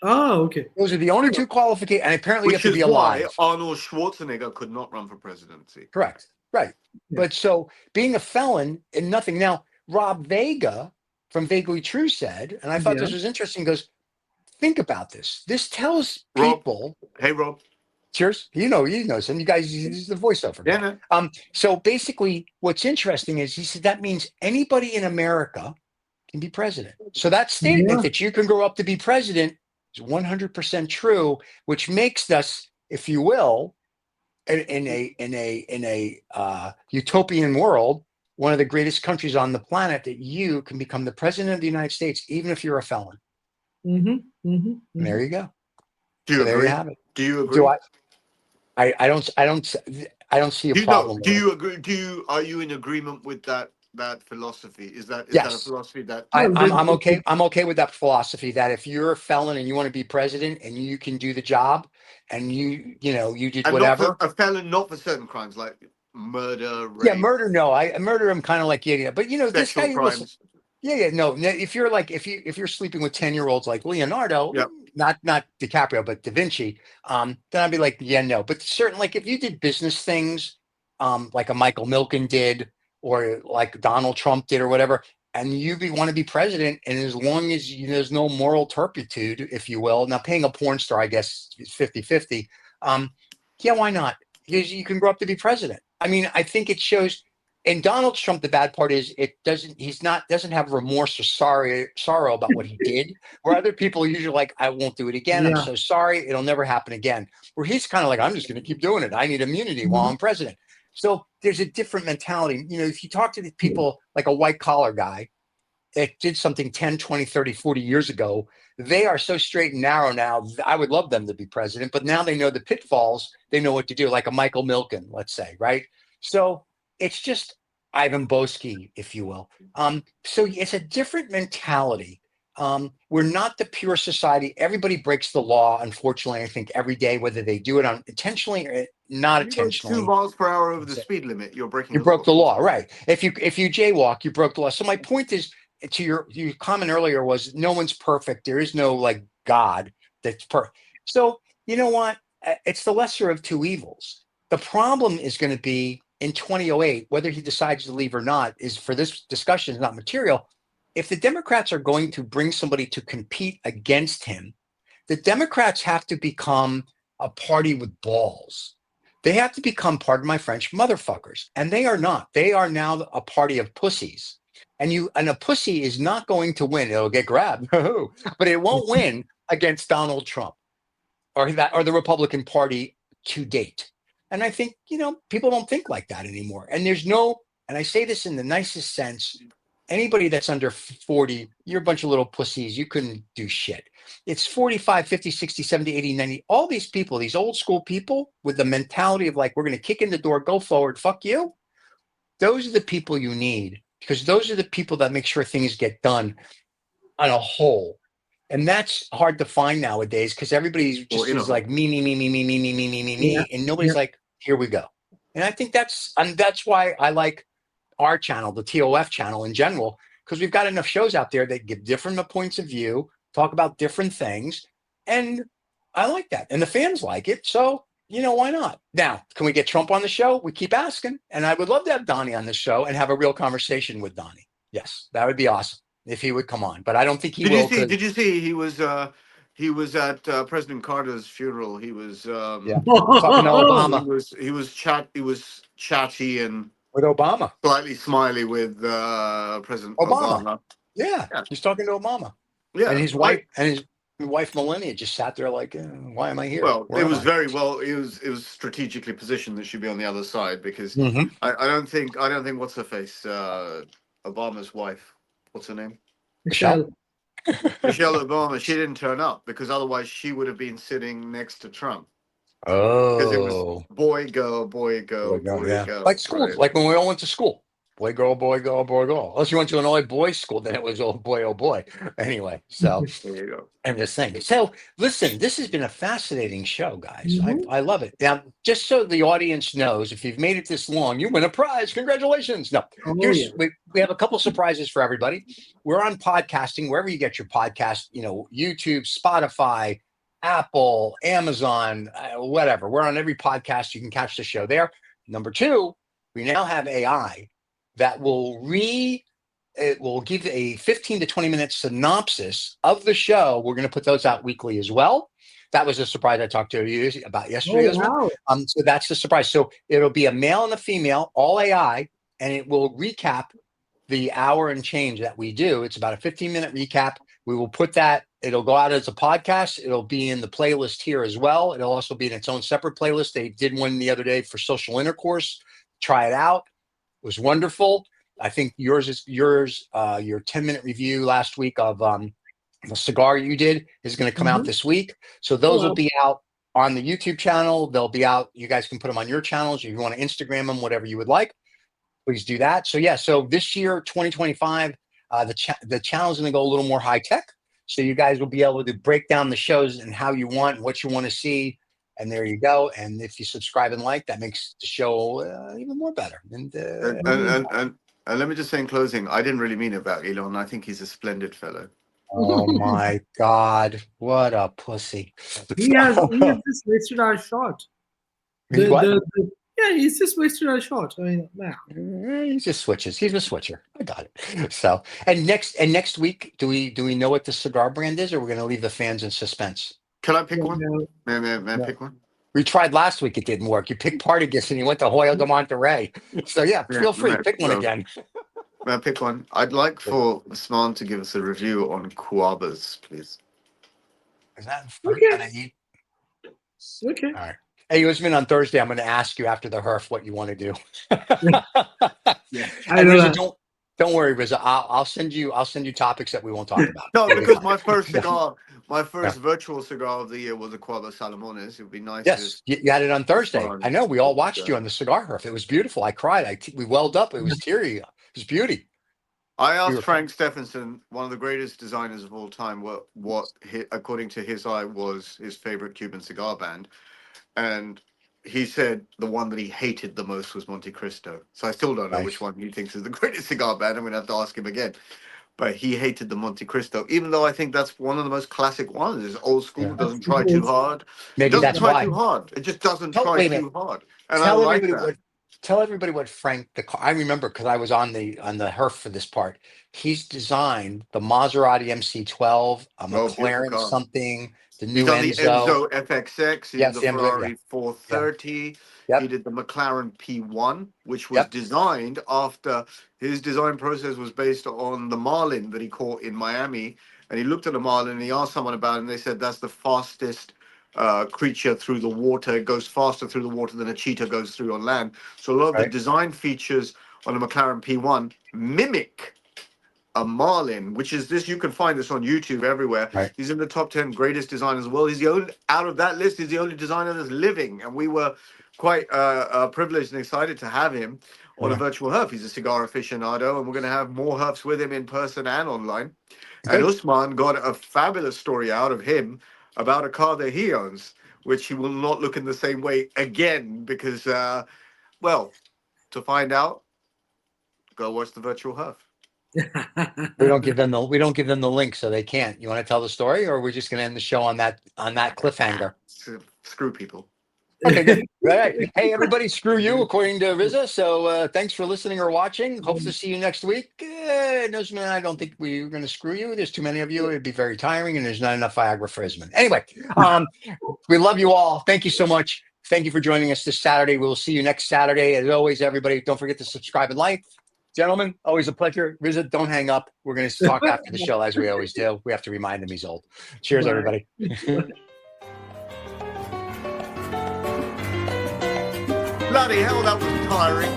Oh, okay. Those are the only two qualifications. And apparently you have Which to be is why alive. Arnold Schwarzenegger could not run for presidency. Correct. Right. Yeah. But so being a felon in nothing. Now, Rob Vega from Vaguely True said, and I thought Yeah. this was interesting, goes, think about this. This tells Rob. people. Hey, Rob. Cheers. You know him. You guys, he's the voiceover guy. Yeah, no. So basically, what's interesting is he said that means anybody in America can be president. So that statement that you can grow up to be president is 100% true, which makes us, if you will, in a utopian world, one of the greatest countries on the planet that you can become the president of the United States, even if you're a felon. Mm-hmm. Mm-hmm. And there you go. Do you So agree? there you have it. Do you agree? Do I don't see a problem. Do you agree? Are you in agreement with that philosophy? Is that a Yes. philosophy that I'm okay. I'm okay with that philosophy that if you're a felon and you want to be president and you can do the job and you did and whatever. not for, a felon, not for certain crimes like murder, rape, Yeah, murder. No, I murder. I'm kind of like but this sexual guy. crimes. Listen, yeah. No, if you're like if you're sleeping with 10-year-olds like Leonardo, Yep. not DiCaprio, but Da Vinci, then I'd be like, yeah, no. But certain like if you did business things, like a Michael Milken did, or like Donald Trump did, or whatever, and you want to be president, and as long as there's no moral turpitude, if you will. Now, paying a porn star, I guess, is 50-50. Yeah, why not? Because you can grow up to be president. I mean, I think it shows. And Donald Trump, the bad part is doesn't have remorse or sorrow about what he did. Where other people are usually like, I won't do it again. I'm so sorry. It'll never happen again. Where he's kind of like, I'm just going to keep doing it. I need immunity while I'm president. So there's a different mentality. If you talk to the people like a white collar guy that did something 10, 20, 30, 40 years ago, they are so straight and narrow now. I would love them to be president, but now they know the pitfalls. They know what to do, like a Michael Milken, let's say, right? So it's just Ivan Boesky, if you will. So it's a different mentality. We're not the pure society. Everybody breaks the law, unfortunately, I think every day, whether they do it intentionally or not intentionally. 2 miles per hour over the speed limit, you're breaking. You broke the law, right? If you jaywalk, you broke the law. So my point is, to your comment earlier, was no one's perfect. There is no like God that's perfect. So you know what? It's the lesser of two evils. The problem is going to be in 2008, whether he decides to leave or not, is for this discussion is not material. If the Democrats are going to bring somebody to compete against him, the Democrats have to become a party with balls. They have to become, pardon my French, motherfuckers. And they are not. They are now a party of pussies. And a pussy is not going to win. It'll get grabbed, but it won't win against Donald Trump or the Republican Party to date. And I think, people don't think like that anymore. And and I say this in the nicest sense, anybody that's under 40, you're a bunch of little pussies. You couldn't do shit. It's 45, 50, 60, 70, 80, 90. All these people, these old school people with the mentality of like, we're going to kick in the door, go forward, fuck you. Those are the people you need, because those are the people that make sure things get done on a whole. And that's hard to find nowadays because everybody's just is like me, and nobody's like, here we go. And I think that's why I like our channel, the TOF channel in general, because we've got enough shows out there that give different points of view, talk about different things. And I like that. And the fans like it. So, why not? Now, can we get Trump on the show? We keep asking. And I would love to have Donnie on the show and have a real conversation with Donnie. Yes, that would be awesome if he would come on. But I don't think he will. Did you see he was at President Carter's funeral. He was Yeah, talking to Obama. He was chatty and With Obama. Slightly smiley with President Obama. Yeah, he's talking to Obama. Yeah, and his wife Melania just sat there like, why am I here? Well, Where it am was I? very well. It was strategically positioned that she'd be on the other side because Mhm. I don't think what's her face Obama's wife. What's her name? Michelle. Michelle Obama. She didn't turn up because otherwise she would have been sitting next to Trump. Oh, Because it was boy, girl, boy, girl, boy, girl. Like school, right? like when we all went to school. Boy, girl, boy, girl, boy, girl. Unless you went to an all boys school, then it was oh boy. Anyway, so There you go. I'm just saying. So listen, this has been a fascinating show, guys. Mhm. I love it. Now, just so the audience knows, if you've made it this long, you win a prize. Congratulations. No, Oh, here's yeah. we have a couple surprises for everybody. We're on podcasting, wherever you get your podcast, YouTube, Spotify, Apple, Amazon, whatever. We're on every podcast. You can catch the show there. Number two, we now have AI that it will give a 15 to 20 minute synopsis of the show. We're going to put those out weekly as well. That was a surprise I talked to you about yesterday as well. Wow. So that's the surprise. So it'll be a male and a female, all AI, and it will recap the hour and change that we do. It's about a 15-minute recap. We will put that, it'll go out as a podcast. It'll be in the playlist here as well. It'll also be in its own separate playlist. They did one the other day for social intercourse. Try it out. It was wonderful. I think your 10-minute review last week of the cigar you did is going to come out this week. So those will be out on the YouTube channel. They'll be out. You guys can put them on your channels. If you want to Instagram them, whatever you would like, please do that. So yeah, so this year, 2025, the channel is going to go a little more high tech. So you guys will be able to break down the shows and how you want, what you want to see. And there you go. And if you subscribe and like, that makes the show even more better. And let me just say in closing, I didn't really mean it about Elon. I think he's a splendid fellow. Oh my God, what a pussy. He has just wasted our shot. Yeah, he's just wasted our shot. I mean, man. He just switches. He's a switcher. I got it. So, and next week, do we know what the cigar brand is, or we're going to leave the fans in suspense? Can I pick one? May I pick one? We tried last week. It didn't work. You picked Partagas and you went to Hoyo de Monterrey. So yeah, feel free. Pick one again. May I pick one? I'd like for Usman to give us a review on Cuabas, please. Is that fruit that I eat? Okay. All right. Hey, Usman, on Thursday, I'm going to ask you after the HERF what you want to do. I know that. Don't worry, Riza. I'll send you topics that we won't talk about. No, because my first cigar, my first virtual cigar of the year was a Cuaba Salomones. It would be nice. Yes, you had it on Thursday. I know. We all watched you on the cigar HERF. It was beautiful. I cried. We welled up. It was teary. It was beauty. I asked Frank Stephenson, one of the greatest designers of all time, what according to his eye was his favorite Cuban cigar band, and he said the one that he hated the most was Monte Cristo. So I still don't know which one he thinks is the greatest cigar band. I'm going to have to ask him again. But he hated the Monte Cristo, even though I think that's one of the most classic ones. It's old school, doesn't try too hard. Maybe that's why. Too hard. It just doesn't try too hard. And I like that. Tell everybody what Frank, I remember because I was on the HERF for this part. He's designed the Maserati MC12, a McLaren something, the new Enzo FXX, he did the Ferrari 430. Yep. He did the McLaren P1, which was designed after his design process was based on the marlin that he caught in Miami. And he looked at the marlin and he asked someone about it, and they said that's the fastest creature through the water. It goes faster through the water than a cheetah goes through on land. So a lot of the design features on the McLaren P1 mimic a marlin, which is this. You can find this on YouTube everywhere. He's in the top 10 greatest designers in the world. He's the only, out of that list, he's the only designer that's living, and we were quite privileged and excited to have him on a virtual HERF. He's a cigar aficionado, and we're going to have more HERFs with him in person and online. And Usman got a fabulous story out of him about a car that he owns, which he will not look in the same way again, because Well, to find out, go watch the virtual Huff. We don't give them the link, so they can't. You want to tell the story, or we're just going to end the show on that cliffhanger? Screw people. Okay, good. All right. Hey, everybody, screw you, according to Riza. So thanks for listening or watching. Hope to see you next week. Nuzman, I don't think we're going to screw you. There's too many of you. It'd be very tiring, and there's not enough Viagra for Isman. Anyway, we love you all. Thank you so much. Thank you for joining us this Saturday. We'll see you next Saturday. As always, everybody, don't forget to subscribe and like. Gentlemen, always a pleasure. Riza, don't hang up. We're going to talk after the show, as we always do. We have to remind him he's old. Cheers, Bye. everybody. Bloody hell, that was tiring.